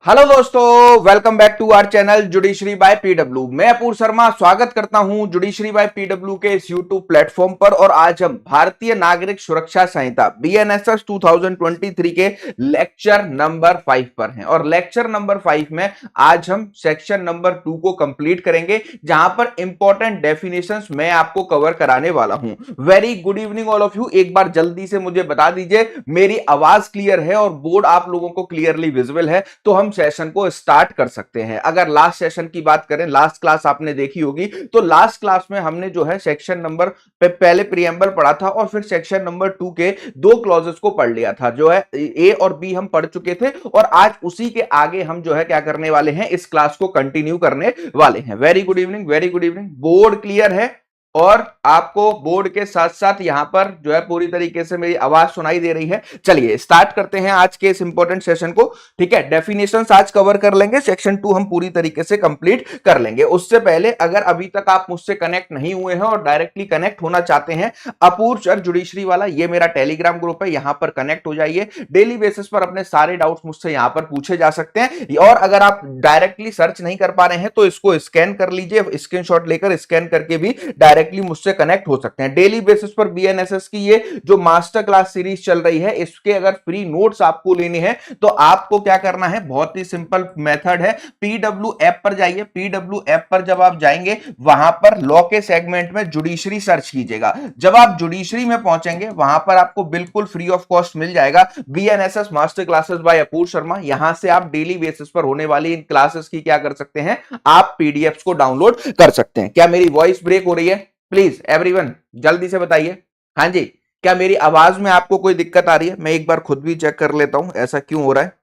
Hello दोस्तों, welcome back to our channel judiciary by PW. मैं अपूर शर्मा स्वागत करता हूं जुडिशरी बाय पीडब्ल्यू के इस यूट्यूब प्लेटफॉर्म पर। और आज हम भारतीय नागरिक सुरक्षा संहिता बीएनएसएस 2023 के लेक्चर नंबर 5 पर हैं। और लेक्चर नंबर 5 में आज हम सेक्शन नंबर 2 को कंप्लीट करेंगे, जहां पर इंपॉर्टेंट डेफिनेशंस मैं आपको कवर कराने वाला हूं। Very good evening all of you. एक बार जल्दी से मुझे बता दीजिए मेरी आवाज क्लियर है और बोर्ड आप लोगों को क्लियरली विजिबल है, तो हम सेशन को स्टार्ट कर सकते हैं। अगर लास्ट सेशन की बात करें, लास्ट क्लास आपने देखी होगी, तो लास्ट क्लास में हमने जो है सेक्शन नंबर पे पहले प्रीएम्बल पढ़ा था और फिर सेक्शन नंबर 2 के दो क्लॉजेस को पढ़ लिया था, जो है ए और बी हम पढ़ चुके थे। और आज उसी के आगे हम जो है क्या करने वाले हैं, इस क्लास को कंटिन्यू करने वाले हैं। Very good evening, very good evening. Board clear है और आपको बोर्ड के साथ साथ यहां पर जो है पूरी तरीके से मेरी आवाज सुनाई दे रही है। चलिए स्टार्ट करते हैं आज के इस इंपॉर्टेंट सेशन को। ठीक है, डेफिनेशंस आज कवर कर लेंगे, सेक्शन 2 हम पूरी तरीके से कंप्लीट कर लेंगे। उससे पहले अगर अभी तक आप मुझसे कनेक्ट नहीं हुए हैं और डायरेक्टली कनेक्ट होना चाहते हैं, अपूर सर जुडिशरी वाला ये मेरा टेलीग्राम ग्रुप है, यहां पर कनेक्ट हो जाइए। डेली बेसिस पर अपने सारे डाउट्स मुझसे यहां पर पूछे जा सकते हैं। और अगर आप डायरेक्टली सर्च नहीं कर पा रहे हैं तो इसको स्कैन कर लीजिए, स्क्रीनशॉट लेकर स्कैन करके भी डायरेक्टली मुझसे कनेक्ट हो सकते हैं। डेली बेसिस पर बीएनएसएस की ये जो मास्टर क्लास सीरीज चल रही है, इसके अगर फ्री नोट्स आपको लेने हैं तो आपको क्या करना है, बहुत ही सिंपल मेथड है। पीडब्ल्यू ऐप पर जाइए। पीडब्ल्यू ऐप पर जब आप जाएंगे, वहां पर लॉ के सेगमेंट में जुडिशरी सर्च कीजिएगा। जब आप जुडिशरी में पहुंचेंगे, वहां पर आपको बिल्कुल फ्री ऑफ कॉस्ट मिल जाएगा BNSS master classes by Apoor Sharma. यहां से आप डेली बेसिस पर होने वाली इन क्लासेस की क्या कर सकते हैं, आप पीडीएफ को डाउनलोड कर सकते हैं। क्या मेरी वॉइस ब्रेक हो रही है? प्लीज एवरीवन जल्दी से बताइए। हाँ जी, क्या मेरी आवाज में आपको कोई दिक्कत आ रही है? मैं एक बार खुद भी चेक कर लेता हूं ऐसा क्यों हो रहा है।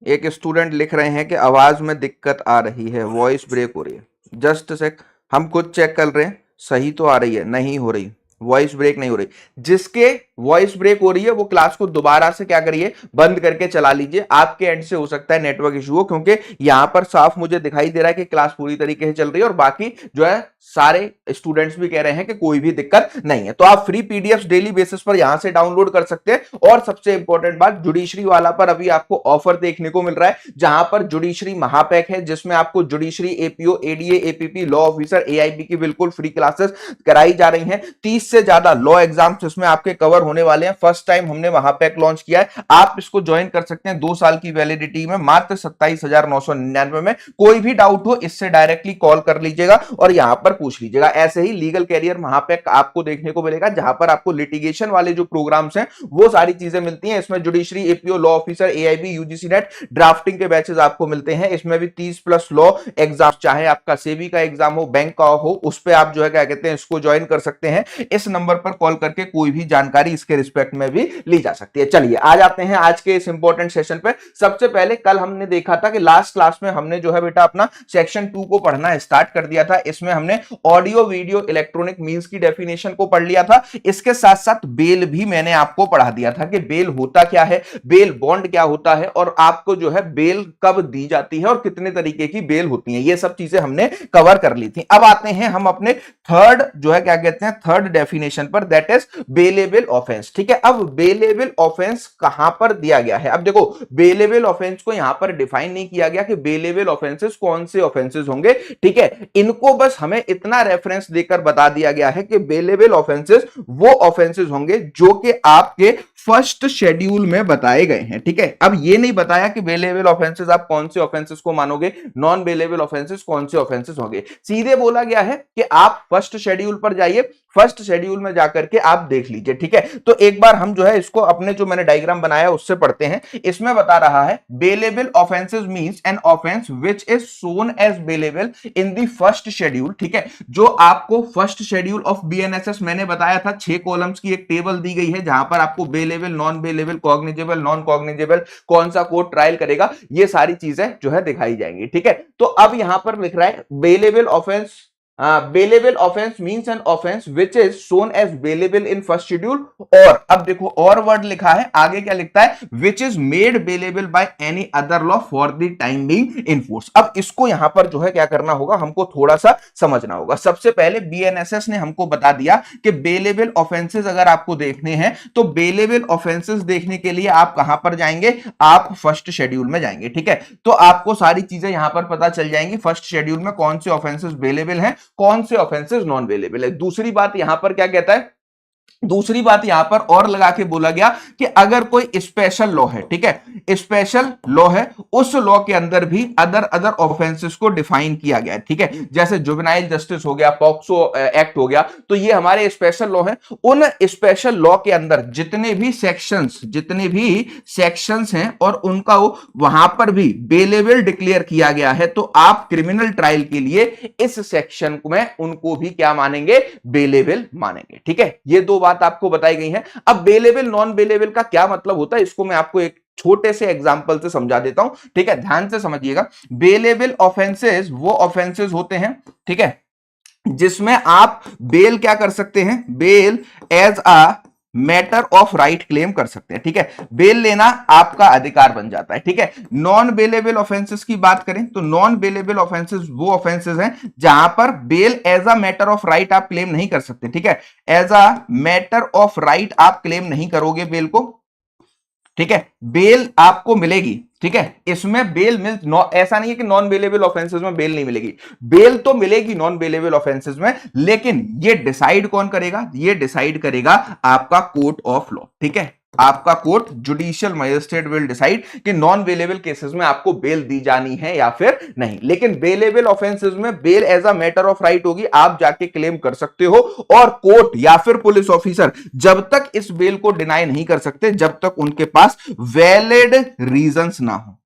एक स्टूडेंट लिख रहे हैं कि आवाज में दिक्कत आ रही है, वॉइस ब्रेक हो रही है। जस्ट सेक, हम खुद चेक कर रहे हैं, सही तो आ रही है, नहीं हो रही, वॉइस ब्रेक नहीं हो रही। जिसके वॉइस ब्रेक हो रही है वो क्लास को दोबारा से क्या करिए, बंद करके चला लीजिए। आपके एंड से हो सकता है नेटवर्क इशू हो, क्योंकि यहां पर साफ मुझे दिखाई दे रहा है कि क्लास पूरी तरीके से चल रही है और बाकी जो है सारे स्टूडेंट्स भी कह रहे हैं कि कोई भी दिक्कत नहीं है। तो आप फ्री पीडीएफ डेली बेसिस पर यहां से डाउनलोड कर सकते हैं। और सबसे इंपॉर्टेंट बात, जुडिशरी वाला पर अभी आपको ऑफर देखने को मिल रहा है, जहां पर जुडिशरी महापैक है, जिसमें आपको judiciary APO, ADA, APP, law officer, AIB की बिल्कुल फ्री क्लासेस कराई जा रही हैं। 30 से ज्यादा लॉ एग्जाम्स इसमें आपके कवर होने वाले हैं। फर्स्ट टाइम हमने महापैक लॉन्च किया है। आप इसको ज्वाइन कर सकते हैं 2 साल की वैलिडिटी में, मात्र 27,999 में। कोई भी डाउट हो इससे डायरेक्टली कॉल कर लीजिएगा और यहां पर पूछ लीजिएगा। ऐसे ही लीगल कैरियर महापैक आपको देखने को मिलेगा, जहां पर आपको लिटिगेशन वाले जो प्रोग्राम्स हैं वो सारी चीजें मिलती हैं। इसमें judiciary, APO, law officer, AIB, UGC net, drafting के बैचेस आपको मिलते हैं। इसमें भी 30+ लॉ एग्जाम, चाहे आपका सेबी का एग्जाम हो, बैंक का हो, उस पर आप जो है क्या कहते हैं इसको ज्वाइन कर सकते हैं। इस नंबर पर कॉल करके कोई भी जानकारी इसके रिस्पेक्ट में भी ली जा सकती है। चलिए आ जाते हैं आज के इस इंपॉर्टेंट सेशन पे। सबसे पहले कल हमने देखा था कि लास्ट क्लास में हमने जो है बेटा अपना सेक्शन 2 को पढ़ना स्टार्ट कर दिया था। इसमें हमने ऑडियो वीडियो इलेक्ट्रॉनिक मींस की डेफिनेशन को पढ़ लिया था। इसके साथ साथ बेल भी मैंने आपको पढ़ा दिया था कि बेल होता क्या है, बेल बॉन्ड क्या होता है, और आपको जो है बेल कब दी जाती है और कितने तरीके की बेल होती है, ये सब चीजें हमने कवर कर ली थी। अब आते हैं हम अपने थर्ड जो है क्या कहते हैं, थर्ड डेफिनेशन पर, दैट इज बेलेबल ऑफेंस। ठीक है, अब बेलेबल ऑफेंस कहां पर दिया गया है? अब देखो, बेलेबल ऑफेंस को यहां पर डिफाइन नहीं किया गया कि बेलेबल ऑफेंसेस कौन से ऑफेंसेस होंगे। ठीक है, इनको बस हमें इतना रेफरेंस देकर बता दिया गया है कि बेलेबल ऑफेंसेस वो ऑफेंसेस होंगे जो कि आपके फर्स्ट शेड्यूल में बताए गए हैं। ठीक है, अब ये नहीं बताया कि बेलेबल ऑफेंसेस आप कौन से ऑफेंसेस को मानोगे, नॉन बेलेबल ऑफेंसेस कौन से ऑफेंसेस होंगे। सीधे बोला गया है कि आप फर्स्ट शेड्यूल पर जाइए, फर्स्ट शेड्यूल में जाकर के आप देख लीजिए। ठीक है, तो एक बार हम जो है इसको अपने जो मैंने डायग्राम बनाया उससे पढ़ते हैं। इसमें बता रहा है, bailable offences means an offence which is shown as bailable in the first schedule. ठीक है, जो आपको फर्स्ट शेड्यूल ऑफ बीएनएसएस मैंने बताया था, 6 कॉलम्स की एक टेबल दी गई है, जहां पर आपको bailable, non bailable, cognizable, non cognizable, कौन सा कोर्ट ट्रायल करेगा, ये सारी चीजें जो है दिखाई जाएंगी। ठीक है, तो अब यहां पर लिख रहा है bailable offence bailable offence means an offence which is shown as bailable in first schedule, और अब देखो और वर्ड लिखा है आगे, क्या लिखता है, which is made bailable by any other law for the time being in force. अब इसको यहां पर जो है क्या करना होगा, हमको थोड़ा सा समझना होगा। सबसे पहले बीएनएसएस ने हमको बता दिया कि बेलेबल ऑफेंसेस अगर आपको देखने हैं तो बेलेबल ऑफेंसेस देखने के लिए आप कहां पर जाएंगे, आप फर्स्ट शेड्यूल में जाएंगे, ठीक है। तो आपको सारी चीजें यहां पर पता चल जाएंगी, फर्स्ट शेड्यूल में कौन से ऑफेंसेस बेलेबल हैं, कौन से ऑफेंसेस नॉन अवेलेबल है। दूसरी बात यहां पर क्या कहता है, दूसरी बात यहां पर और लगा के बोला गया कि अगर कोई स्पेशल लॉ है, ठीक है, स्पेशल लॉ है, उस लॉ के अंदर भी अदर ऑफेंसेस को डिफाइन किया गया है, ठीक है। जैसे जुवेनाइल जस्टिस हो गया, पॉक्सो एक्ट हो गया, तो ये हमारे स्पेशल लॉ है। उन स्पेशल लॉ के अंदर जितने भी सेक्शंस हैं और उनका वहां पर भी बेलेबल डिक्लेयर किया गया है, तो आप क्रिमिनल ट्रायल के लिए इस सेक्शन में उनको भी क्या मानेंगे, बेलेबल मानेंगे, ठीक है। ये दो बात आपको बताई गई है। अब बेलेबल नॉन बेलेबल का क्या मतलब होता है, इसको मैं आपको एक छोटे से एग्जांपल से समझा देता हूं, ठीक है, ध्यान से समझिएगा। बेलेबल ऑफेंसेस वो ऑफेंसेस होते हैं, ठीक है, जिसमें आप बेल क्या कर सकते हैं, bail as a matter of right claim कर सकते हैं, ठीक है। बेल लेना आपका अधिकार बन जाता है, ठीक है। नॉन बेलेबल ऑफेंसेस की बात करें तो नॉन बेलेबल ऑफेंसेस वो ऑफेंसेस हैं जहां पर bail as a matter of right आप क्लेम नहीं कर सकते, ठीक है। As a matter of right आप क्लेम नहीं करोगे बेल को, ठीक है। बेल आपको मिलेगी, ठीक है, इसमें बेल ऐसा नहीं है कि नॉन बेलेबल ऑफेंसेस में बेल नहीं मिलेगी, बेल तो मिलेगी नॉन बेलेबल ऑफेंसेस में, लेकिन ये डिसाइड कौन करेगा, ये डिसाइड करेगा आपका कोर्ट ऑफ लॉ, ठीक है। आपका court, judicial magistrate will decide कि नॉन बेलेबल केसेस में आपको बेल दी जानी है या फिर नहीं। लेकिन बेलेबल ऑफेंसेस में bail as a matter of right होगी, आप जाके क्लेम कर सकते हो, और कोर्ट या फिर पुलिस ऑफिसर जब तक इस बेल को डिनाई नहीं कर सकते जब तक उनके पास वैलिड रीजंस ना हो,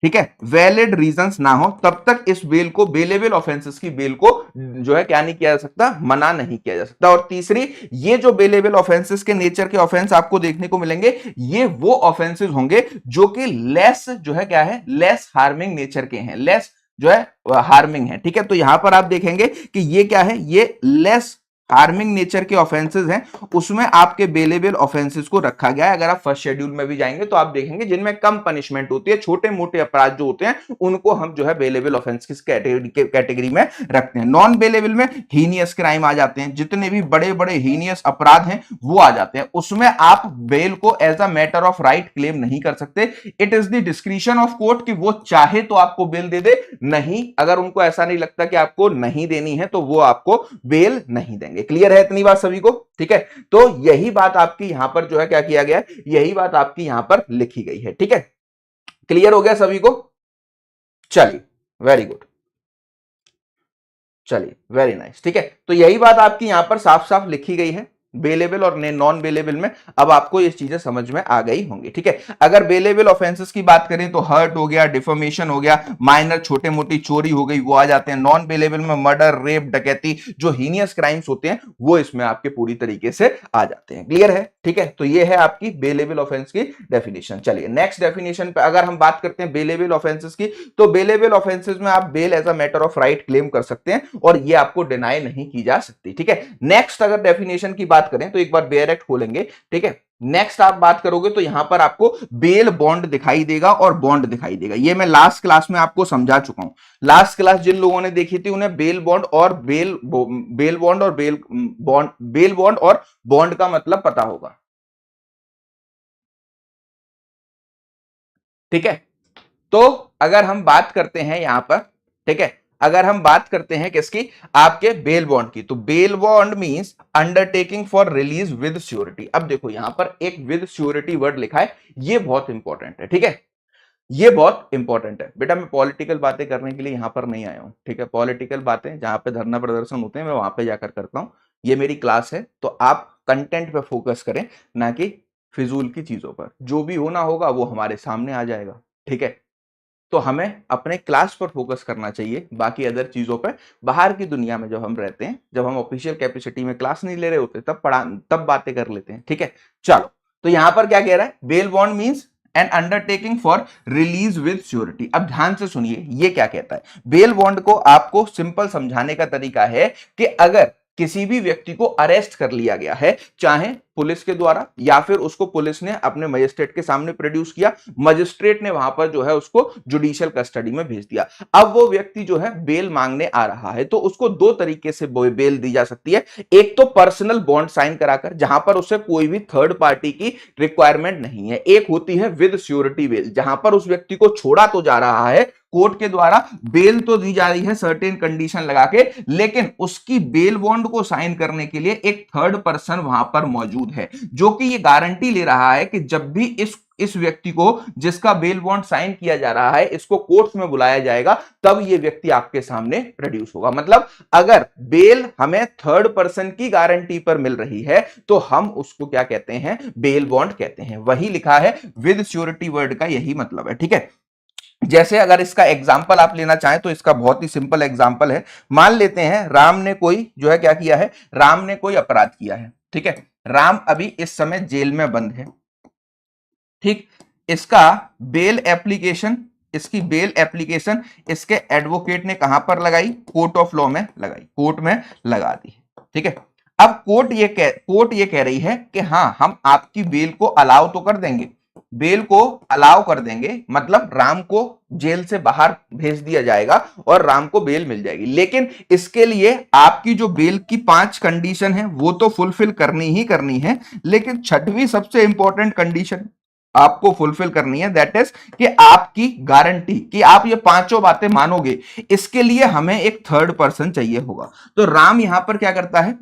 ठीक है, वैलिड रीजंस ना हो तब तक इस बेल को, बेलेबल ऑफेंसेस की बेल को जो है क्या नहीं किया जा सकता, मना नहीं किया जा सकता। और तीसरी, ये जो बेलेबल ऑफेंसेस के नेचर के ऑफेंस आपको देखने को मिलेंगे, ये वो ऑफेंसेस होंगे जो कि लेस जो है क्या है, लेस हार्मिंग नेचर के हैं, लेस जो है हार्मिंग है, ठीक है। तो यहां पर आप देखेंगे कि ये क्या है, ये लेस हार्मिंग नेचर के ऑफेंसेस हैं, उसमें आपके बेलेबल ऑफेंसेस को रखा गया है। अगर आप फर्स्ट शेड्यूल में भी जाएंगे तो आप देखेंगे जिनमें कम पनिशमेंट होती है, छोटे मोटे अपराध जो होते हैं उनको हम जो है बेलेबल ऑफेंस की कैटेगरी में रखते हैं। नॉन बेलेबल में हीनियस क्राइम आ जाते हैं, जितने भी बड़े बड़े हीनियस अपराध हैं वो आ जाते हैं, उसमें आप बेल को as a matter of right claim नहीं कर सकते। It is the discretion of court कि वो चाहे तो आपको बेल दे दे, नहीं अगर उनको ऐसा नहीं लगता कि आपको नहीं देनी है तो वो आपको बेल नहीं देंगे। क्लियर है इतनी बात सभी को, ठीक है। तो यही बात आपकी यहां पर जो है क्या किया गया है, यही बात आपकी यहां पर लिखी गई है, ठीक है। क्लियर हो गया सभी को, चलिए वेरी गुड, चलिए वेरी नाइस, ठीक है। तो यही बात आपकी यहां पर साफ साफ लिखी गई है, बेलेबल और नॉन बेलेबल में। अब आपको ये चीजें समझ में आ गई होंगी, ठीक है। अगर बेलेबल ऑफेंसेस की बात करें तो हर्ट हो गया, डिफॉर्मेशन हो गया, माइनर छोटे मोटी चोरी हो गई, वो आ जाते हैं। नॉन बेलेबल में मर्डर, रेप, डकैती, जो हीनियस क्राइम्स होते हैं वो इसमें आपके पूरी तरीके से आ जाते हैं। क्लियर है, ठीक है। तो ये है आपकी बेलेबल ऑफेंस की डेफिनेशन। चलिए नेक्स्ट डेफिनेशन पे अगर हम बात करते हैं बेलेबल ऑफेंसेस की, तो बेलेबल ऑफेंसेस में आप bail as a matter of right claim कर सकते हैं और ये आपको डिनाई नहीं की जा सकती, ठीक है। नेक्स्ट अगर डेफिनेशन की बात करें तो एक बार बेयर एक्ट खोलेंगे, ठीक है। नेक्स्ट आप बात करोगे तो यहां पर आपको बेल बॉन्ड दिखाई देगा और बॉन्ड दिखाई देगा। ये मैं लास्ट क्लास में आपको समझा चुका हूं। लास्ट क्लास जिन लोगों ने देखी थी उन्हें बेल बॉन्ड और बेल बॉन्ड और बेल बॉन्ड और बॉन्ड का मतलब पता होगा, ठीक है। तो अगर हम बात करते हैं यहां पर, ठीक है, अगर हम बात करते हैं किसकी, आपके बेल बॉन्ड की, तो bail bond means undertaking for release with surety. अब देखो यहां पर एक विद श्योरिटी वर्ड लिखा है, ये बहुत इंपॉर्टेंट है, ठीक है, ये बहुत इंपॉर्टेंट है। बेटा मैं पॉलिटिकल बातें करने के लिए यहां पर नहीं आया हूं, ठीक है। पॉलिटिकल बातें जहां पे धरना प्रदर्शन होते हैं मैं वहां पे जाकर करता हूं, ये मेरी क्लास है, तो आप कंटेंट पे फोकस करें, ना कि फिजूल की चीजों पर। जो भी होना होगा वो हमारे सामने आ जाएगा, ठीक है। तो हमें अपने क्लास पर फोकस करना चाहिए, बाकी अदर चीजों पर बाहर की दुनिया में जब हम रहते हैं, जब हम ऑफिशियल कैपेसिटी में क्लास नहीं ले रहे होते तब बातें कर लेते हैं, ठीक है। चलो, तो यहां पर क्या कह रहा है, bail bond means N undertaking for release with surety. अब ध्यान से सुनिए ये क्या कहता है। बेल बॉन्ड को आपको सिंपल समझाने का तरीका है कि अगर किसी भी व्यक्ति को अरेस्ट कर लिया गया है, चाहे पुलिस के द्वारा या फिर उसको पुलिस ने अपने मजिस्ट्रेट के सामने प्रोड्यूस किया, मजिस्ट्रेट ने वहां पर जो है उसको जुडिशियल कस्टडी में भेज दिया, अब वो व्यक्ति जो है बेल मांगने आ रहा है, तो उसको दो तरीके से बेल दी जा सकती है। एक तो पर्सनल बॉन्ड साइन कराकर, जहां पर उसे कोई भी थर्ड पार्टी की रिक्वायरमेंट नहीं है। एक होती है विद श्योरिटी बेल, जहां पर उस व्यक्ति को छोड़ा तो जा रहा है कोर्ट के द्वारा, बेल तो दी जा रही है सर्टेन कंडीशन लगा के, लेकिन उसकी बेल बॉन्ड को साइन करने के लिए एक थर्ड पर्सन वहां पर मौजूद है, जो कि ये गारंटी ले रहा है कि जब भी इस व्यक्ति को जिसका बेल बॉन्ड साइन किया जा रहा है, इसको कोर्ट में बुलाया जाएगा, तब ये व्यक्ति आपके सामने प्रोड्यूस होगा। मतलब अगर बेल हमें थर्ड पर्सन की गारंटी पर मिल रही है तो हम उसको क्या कहते हैं, बेल बॉन्ड कहते हैं। वही लिखा है विद श्योरिटी, वर्ड का यही मतलब है। ठीक है, जैसे अगर इसका एग्जाम्पल आप लेना चाहें तो इसका बहुत ही सिंपल एग्जाम्पल है। मान लेते हैं राम ने कोई जो है क्या किया है, राम ने कोई अपराध किया है। ठीक है, राम अभी इस समय जेल में बंद है। ठीक, इसका बेल एप्लीकेशन, इसकी बेल एप्लीकेशन इसके एडवोकेट ने कहां पर लगाई, कोर्ट ऑफ लॉ में लगाई, कोर्ट में लगा दी। ठीक है, अब कोर्ट ये कह रही है कि हाँ हम आपकी बेल को अलाउ तो कर देंगे, बेल को अलाउ कर देंगे, मतलब राम को जेल से बाहर भेज दिया जाएगा और राम को बेल मिल जाएगी, लेकिन इसके लिए आपकी जो बेल की 5 कंडीशन है वो तो फुलफिल करनी ही करनी है, लेकिन छठवीं सबसे इंपॉर्टेंट कंडीशन आपको फुलफिल करनी है, दैट इज कि आपकी गारंटी कि आप ये पांचों बातें मानोगे, इसके लिए हमें एक थर्ड पर्सन चाहिए होगा। तो राम यहां पर क्या करता है,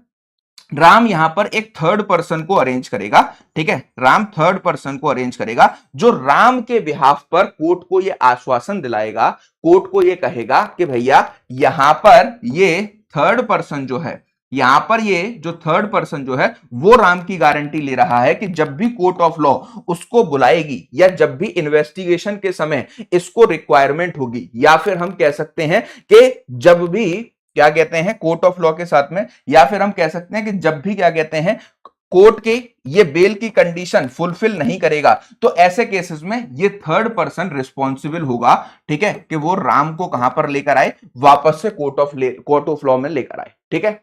राम यहां पर एक थर्ड पर्सन को अरेंज करेगा। ठीक है, राम थर्ड पर्सन को अरेंज करेगा जो राम के बिहाफ पर कोर्ट को यह आश्वासन दिलाएगा, कोर्ट को यह कहेगा कि भैया यहां पर ये थर्ड पर्सन जो है, यहां पर ये जो थर्ड पर्सन जो है वो राम की गारंटी ले रहा है कि जब भी कोर्ट ऑफ लॉ उसको बुलाएगी या जब भी इन्वेस्टिगेशन के समय इसको रिक्वायरमेंट होगी, या फिर हम कह सकते हैं कि जब भी क्या कहते हैं कोर्ट ऑफ लॉ के साथ में, या फिर हम कह सकते हैं कि जब भी क्या कहते हैं कोर्ट के ये बेल की कंडीशन फुलफिल नहीं करेगा, तो ऐसे केसेस में ये थर्ड पर्सन रिस्पॉन्सिबल होगा। ठीक है, कि वो राम को कहां पर लेकर आए, वापस से कोर्ट ऑफ लॉ में लेकर आए। ठीक है,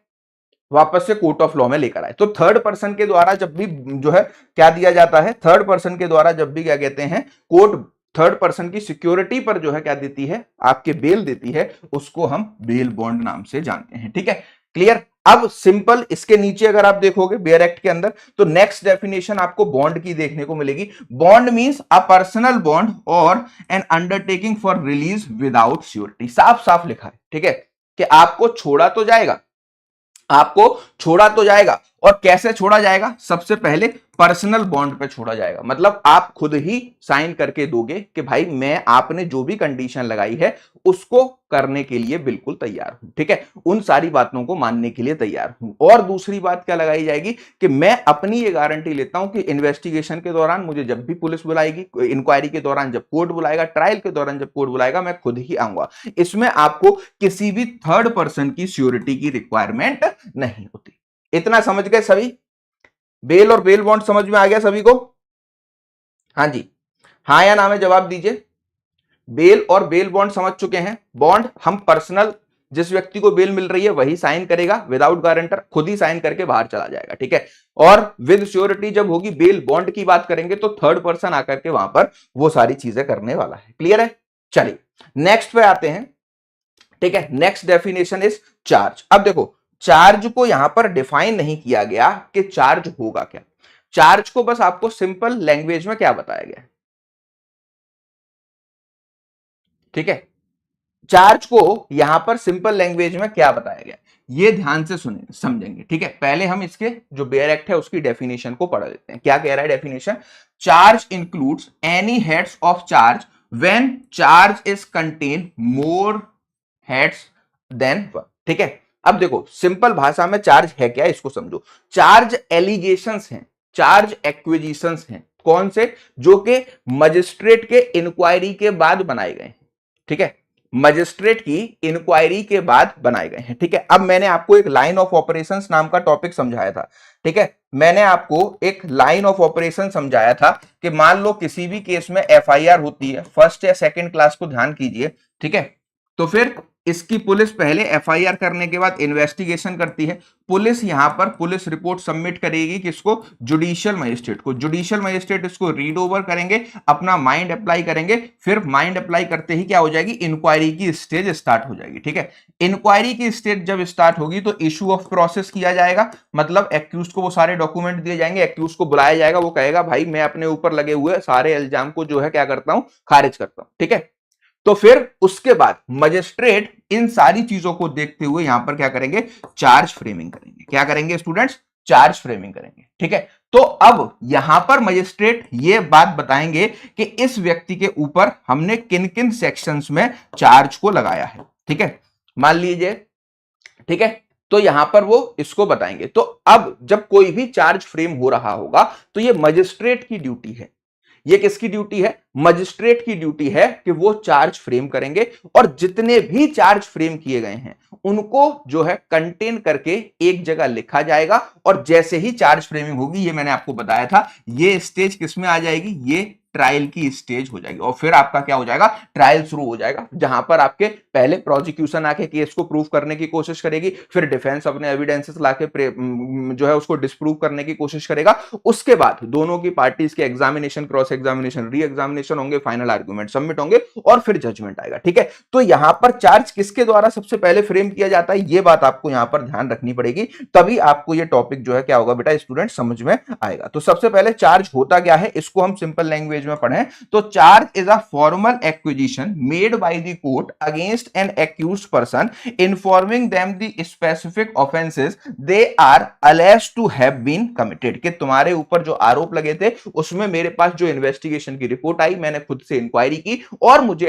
वापस से कोर्ट ऑफ लॉ में लेकर आए। तो थर्ड पर्सन के द्वारा जब भी जो है क्या दिया जाता है, थर्ड पर्सन के द्वारा जब भी क्या कहते हैं कोर्ट थर्ड पर्सन की सिक्योरिटी पर जो है क्या देती है, आपके बेल देती है, उसको हम बेल बॉन्ड नाम से जानते हैं। ठीक है, क्लियर। अब सिंपल इसके नीचे अगर आप देखोगे बेयर एक्ट के अंदर, तो नेक्स्ट डेफिनेशन आपको बॉन्ड की देखने को मिलेगी। Bond means a personal bond or an undertaking for release without surety. साफ साफ लिखा है। ठीक है, कि आपको छोड़ा तो जाएगा, आपको छोड़ा तो जाएगा, और कैसे छोड़ा जाएगा, सबसे पहले पर्सनल बॉन्ड पे छोड़ा जाएगा। मतलब आप खुद ही साइन करके दोगे कि भाई मैं आपने जो भी कंडीशन लगाई है उसको करने के लिए बिल्कुल तैयार हूं। ठीक है, उन सारी बातों को मानने के लिए तैयार हूं। और दूसरी बात क्या लगाई जाएगी कि मैं अपनी ये गारंटी लेता हूं कि इन्वेस्टिगेशन के दौरान मुझे जब भी पुलिस बुलाएगी, इंक्वायरी के दौरान जब कोर्ट बुलाएगा, ट्रायल के दौरान जब कोर्ट बुलाएगा, मैं खुद ही आऊंगा। इसमें आपको किसी भी थर्ड पर्सन की श्योरिटी की रिक्वायरमेंट नहीं होती। इतना समझ गए सभी? बेल और बेल बॉन्ड समझ में आ गया सभी को? हाँ जी, हाँ या ना में जवाब दीजिए। बेल और बेल बॉन्ड समझ चुके हैं। बॉन्ड हम पर्सनल, जिस व्यक्ति को बेल मिल रही है वही साइन करेगा, विदाउट गारंटर, खुद ही साइन करके बाहर चला जाएगा। ठीक है, और विद श्योरिटी जब होगी, बेल बॉन्ड की बात करेंगे तो थर्ड पर्सन आकर के वहां पर वो सारी चीजें करने वाला है। क्लियर है? चलिए नेक्स्ट पे आते हैं। ठीक है, नेक्स्ट डेफिनेशन इज चार्ज। अब देखो, चार्ज को यहां पर डिफाइन नहीं किया गया कि चार्ज होगा क्या। चार्ज को बस आपको सिंपल लैंग्वेज में क्या बताया गया। ठीक है, चार्ज को यहां पर सिंपल लैंग्वेज में क्या बताया गया, ये ध्यान से सुने समझेंगे। ठीक है, पहले हम इसके जो बेयर एक्ट है उसकी डेफिनेशन को पढ़ लेते हैं। क्या कह रहा है definition? Charge includes any heads of charge when charge is contain more heads than one. ठीक है, अब देखो सिंपल भाषा में चार्ज है क्या, इसको समझो। चार्ज एलिगेशंस हैं, चार्ज एक्विजिशंस हैं। कौन से? जो कि मजिस्ट्रेट के इंक्वायरी के बाद बनाए गए। ठीक है, मजिस्ट्रेट की इंक्वायरी के बाद बनाए गए हैं। ठीक है, अब मैंने आपको एक लाइन ऑफ ऑपरेशंस नाम का टॉपिक समझाया था। ठीक है, मैंने आपको एक लाइन ऑफ ऑपरेशन समझाया था कि मान लो किसी भी केस में एफआईआर होती है, फर्स्ट या सेकंड क्लास को ध्यान कीजिए। ठीक है, तो फिर इसकी पुलिस पहले एफआईआर करने के बाद इन्वेस्टिगेशन करती है। पुलिस यहां पर पुलिस रिपोर्ट सबमिट करेगी किसको? जुडिशियल मजिस्ट्रेट को। जुडिशियल मजिस्ट्रेट इसको रीड ओवर करेंगे, अपना माइंड अप्लाई करेंगे, फिर माइंड अप्लाई करते ही क्या हो जाएगी? इंक्वायरी की स्टेज स्टार्ट हो जाएगी। ठीक है, इंक्वायरी की स्टेज जब स्टार्ट होगी तो इशू ऑफ प्रोसेस किया जाएगा, मतलब एक्यूज को वो सारे डॉक्यूमेंट दिए जाएंगे, एक्यूज को बुलाया जाएगा, वो कहेगा भाई मैं अपने ऊपर लगे हुए सारे इल्जाम को जो है क्या करता हूं? खारिज करता हूं। ठीक है, तो फिर उसके बाद मजिस्ट्रेट इन सारी चीजों को देखते हुए यहां पर क्या करेंगे? चार्ज फ्रेमिंग करेंगे। क्या करेंगे स्टूडेंट्स? चार्ज फ्रेमिंग करेंगे। ठीक है, तो अब यहां पर मजिस्ट्रेट ये बात बताएंगे कि इस व्यक्ति के ऊपर हमने किन किन सेक्शंस में चार्ज को लगाया है। ठीक है, मान लीजिए, ठीक है, तो यहां पर वो इसको बताएंगे। तो अब जब कोई भी चार्ज फ्रेम हो रहा होगा तो ये मजिस्ट्रेट की ड्यूटी है। ये किसकी ड्यूटी है? मजिस्ट्रेट की ड्यूटी है कि वो चार्ज फ्रेम करेंगे और जितने भी चार्ज फ्रेम किए गए हैं उनको जो है कंटेन करके एक जगह लिखा जाएगा, और जैसे ही चार्ज फ्रेमिंग होगी, ये मैंने आपको बताया था, ये स्टेज किसमें आ जाएगी? ये ट्रायल की स्टेज हो जाएगी, और फिर आपका क्या हो जाएगा? ट्रायल शुरू हो जाएगा, जहां पर आपके पहले प्रोसिक्यूशन आके केस को प्रूव करने की कोशिश करेगी, फिर डिफेंस अपने एविडेंसेस लाके जो है उसको डिस्प्रूव करने की कोशिश करेगा। उसके बाद दोनों की पार्टीज के examination, cross examination, re examination होंगे, फाइनल आर्गुमेंट सबमिट होंगे और फिर जजमेंट आएगा। ठीक है, तो यहां पर चार्ज किसके द्वारा सबसे पहले फ्रेम किया जाता है, ये बात आपको यहां पर ध्यान रखनी पड़ेगी, तभी आपको ये टॉपिक जो है क्या होगा बेटा स्टूडेंट समझ में आएगा। तो सबसे पहले चार्ज होता क्या है, इसको हम सिंपल लैंग्वेज में पढ़ें तो charge is a formal acquisition made by the court against an accused person informing them the specific offences they are alleged to have been committed, कि तुम्हारे ऊपर जो आरोप लगे थे उसमें मेरे पास जो इन्वेस्टिगेशन की रिपोर्ट आई, मैंने खुद से इंक्वायरी की और मुझे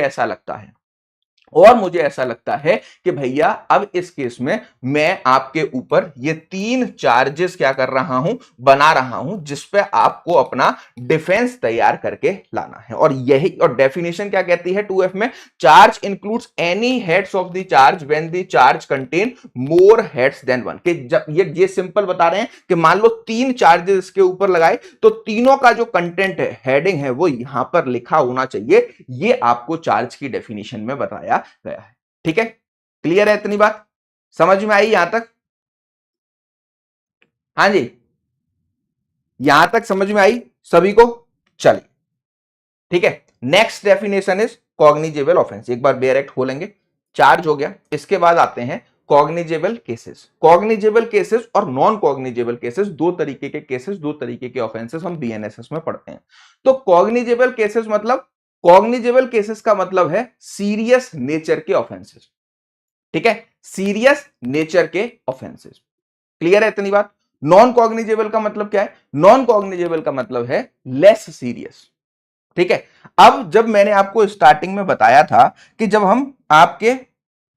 ऐसा लगता है कि भैया अब इस केस में मैं आपके ऊपर ये 3 चार्जेस क्या कर रहा हूं? बना रहा हूं, जिसपे आपको अपना डिफेंस तैयार करके लाना है। और यही, और डेफिनेशन क्या कहती है 2F में? Charge includes any heads of the charge when the charge contain more heads than one, कि जब ये सिंपल बता रहे हैं कि मान लो 3 चार्जेस इसके ऊपर लगाए तो तीनों का जो कंटेंट है, हेडिंग है, वो यहां पर लिखा होना चाहिए। ये आपको चार्ज की डेफिनेशन में बताया गया है। ठीक है, क्लियर है? इतनी बात समझ में आई यहां तक? हाँ जी, यहां तक समझ में आई सभी को? चलिए, ठीक है, next definition is cognizable offence. एक बार बेयर एक्ट खोलेंगे, चार्ज हो गया, इसके बाद आते हैं कॉग्निजेबल केसेस। कॉग्निजेबल केसेस और नॉन कॉग्निजेबल केसेस, दो तरीके के केसेस, दो तरीके के ऑफेंसेस हम बीएनएसएस में पढ़ते हैं। तो कॉग्निजेबल केसेस मतलब, कॉग्निजेबल केसेस का मतलब है सीरियस नेचर के ऑफेंसेस। ठीक है, सीरियस नेचर के ऑफेंसेस। क्लियर है इतनी बात? नॉन कॉग्निजेबल का मतलब क्या है? नॉन कॉग्निजेबल का मतलब है लेस सीरियस। ठीक है, अब जब मैंने आपको स्टार्टिंग में बताया था कि जब हम आपके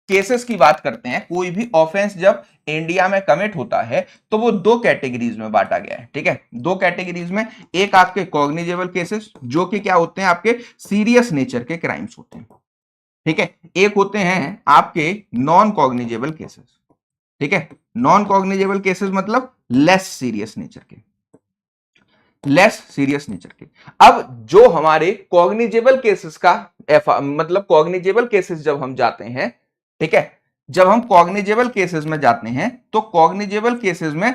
केसेस की बात करते हैं, कोई भी ऑफेंस जब इंडिया में कमिट होता है तो वो दो कैटेगरीज में बांटा गया है। ठीक है, दो कैटेगरीज में, एक आपके कॉग्निजेबल केसेस जो कि क्या होते हैं? आपके सीरियस नेचर के क्राइम्स होते हैं। ठीक है, एक होते हैं आपके नॉन कॉग्निजेबल केसेस। ठीक है, नॉन कॉग्निजेबल केसेस मतलब लेस सीरियस नेचर के, लेस सीरियस नेचर के। अब जो हमारे कॉग्निजेबल केसेस का मतलब कॉग्निजेबल केसेस जब हम जाते हैं, ठीक है, जब हम कॉग्निजेबल केसेस में जाते हैं तो कॉग्निजेबल केसेस में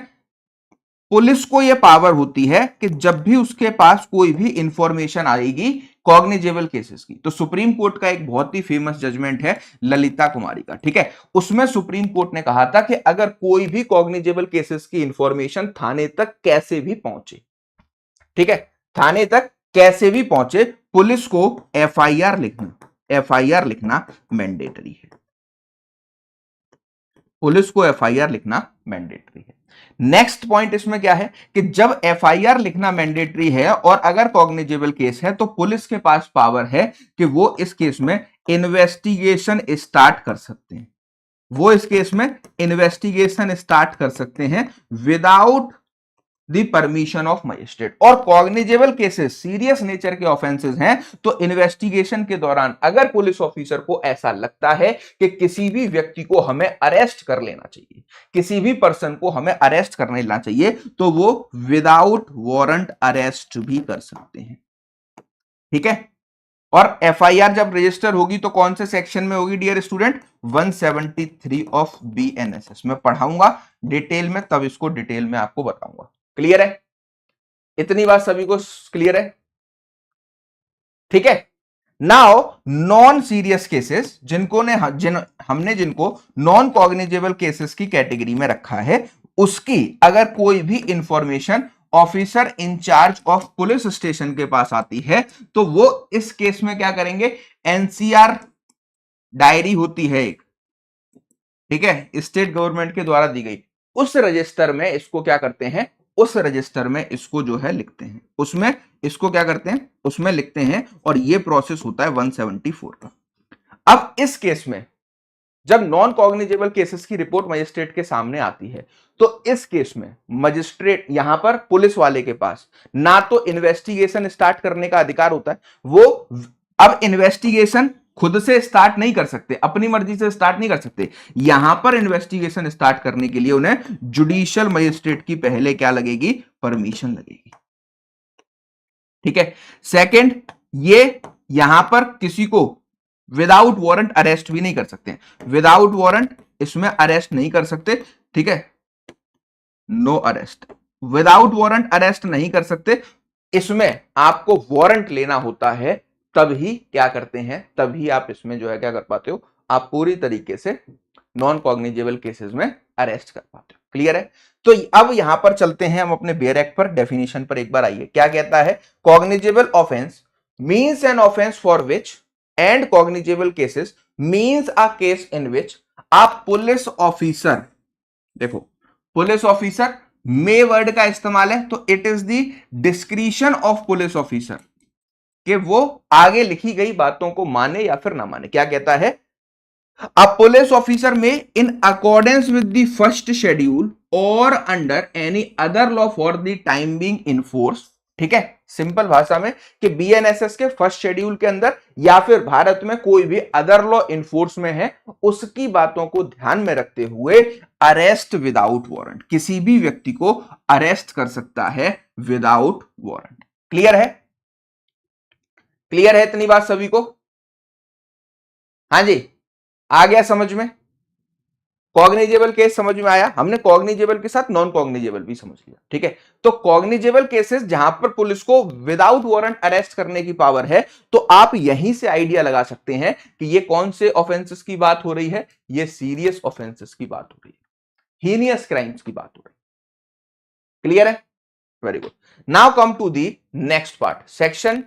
पुलिस को यह पावर होती है कि जब भी उसके पास कोई भी इंफॉर्मेशन आएगी कॉग्निजेबल केसेस की, तो सुप्रीम कोर्ट का एक बहुत ही फेमस जजमेंट है ललिता कुमारी का। ठीक है, उसमें सुप्रीम कोर्ट ने कहा था कि अगर कोई भी कॉग्निजेबल केसेस की इंफॉर्मेशन थाने तक कैसे भी पहुंचे, ठीक है, थाने तक कैसे भी पहुंचे, पुलिस को एफआईआर लिखना मैंडेटरी है। पुलिस को एफआईआर लिखना मैंडेटरी है। नेक्स्ट पॉइंट इसमें क्या है कि जब एफआईआर लिखना मैंडेटरी है और अगर कॉग्निजेबल केस है तो पुलिस के पास पावर है कि वो इस केस में इन्वेस्टिगेशन स्टार्ट कर सकते हैं। वो इस केस में इन्वेस्टिगेशन स्टार्ट कर सकते हैं without the permission of magistrate. और कॉग्निजेबल केसेस सीरियस नेचर के ऑफेंसेस हैं तो इन्वेस्टिगेशन के दौरान अगर पुलिस ऑफिसर को ऐसा लगता है कि किसी भी व्यक्ति को हमें अरेस्ट कर लेना चाहिए, किसी भी पर्सन को हमें अरेस्ट कर लेना चाहिए, तो वो विदाउट वारंट अरेस्ट भी कर सकते हैं। ठीक है, और एफआईआर जब रजिस्टर होगी तो कौन से सेक्शन में होगी डियर स्टूडेंट? 173 ऑफ बीएनएसएस में पढ़ाऊंगा डिटेल में, तब इसको डिटेल में आपको बताऊंगा। क्लियर है? इतनी बात सभी को क्लियर है? ठीक है। नाउ नॉन सीरियस केसेस जिनको नॉन कॉग्निजेबल केसेस की कैटेगरी में रखा है, उसकी अगर कोई भी information officer in charge of police station के पास आती है तो वो इस केस में क्या करेंगे? एनसीआर डायरी होती है एक, ठीक है, स्टेट गवर्नमेंट के द्वारा दी गई, उस रजिस्टर में इसको क्या करते हैं? उस रजिस्टर में इसको जो है लिखते हैं, उसमें इसको क्या करते हैं? उसमें लिखते हैं, और ये प्रोसेस होता है 174 का। अब इस केस में जब नॉन कॉग्निजेबल केसेस की रिपोर्ट मजिस्ट्रेट के सामने आती है तो इस केस में मजिस्ट्रेट यहां पर पुलिस वाले के पास ना तो इन्वेस्टिगेशन स्टार्ट करने का अधिकार होता है, वो अब इन्वेस्टिगेशन खुद से स्टार्ट नहीं कर सकते, अपनी मर्जी से स्टार्ट नहीं कर सकते। यहां पर इन्वेस्टिगेशन स्टार्ट करने के लिए उन्हें जुडिशियल मजिस्ट्रेट की पहले क्या लगेगी? परमिशन लगेगी। ठीक है। सेकंड, ये यहां पर किसी को विदाउट वारंट अरेस्ट भी नहीं कर सकते, विदाउट वारंट इसमें अरेस्ट नहीं कर सकते। ठीक है, no arrest, without warrant arrest नहीं कर सकते। इसमें आपको वारंट लेना होता है, तभी क्या करते हैं? तभी आप इसमें जो है क्या कर पाते हो? आप पूरी तरीके से नॉन कॉग्निजेबल केसेस में अरेस्ट कर पाते हो। क्लियर है? तो अब यहां पर चलते हैं हम अपने बेयर एक्ट पर, डेफिनेशन पर एक बार आइए। क्या कहता है? Cognizable offence means an offence for which and cognizable cases means a case in which a police officer, देखो पुलिस ऑफिसर मे वर्ड का इस्तेमाल है तो it is the discretion of police officer कि वो आगे लिखी गई बातों को माने या फिर ना माने। क्या कहता है? A police officer may, in accordance with the first schedule or under any other law for the time being enforce, ठीक है, सिंपल भाषा में कि बीएनएसएस के फर्स्ट शेड्यूल के अंदर या फिर भारत में कोई भी अदर लॉ इन्फोर्स में है, उसकी बातों को ध्यान में रखते हुए अरेस्ट विदाउट वारंट, किसी भी व्यक्ति को अरेस्ट कर सकता है विदाउट वारंट। क्लियर है? क्लियर है इतनी बात सभी को? हाँ जी, आ गया समझ में? कॉग्निजेबल केस समझ में आया? हमने कॉग्निजेबल के साथ नॉन कॉग्निजेबल भी समझ लिया। ठीक है, तो कॉग्निजेबल केसेस जहां पर पुलिस को विदाउट वारंट अरेस्ट करने की पावर है, तो आप यहीं से आइडिया लगा सकते हैं कि ये कौन से ऑफेंसेस की बात हो रही है? ये सीरियस ऑफेंसेस की बात हो रही है, हीनियस क्राइम्स की बात हो रही है। क्लियर है? Very good. Now come to the next part, section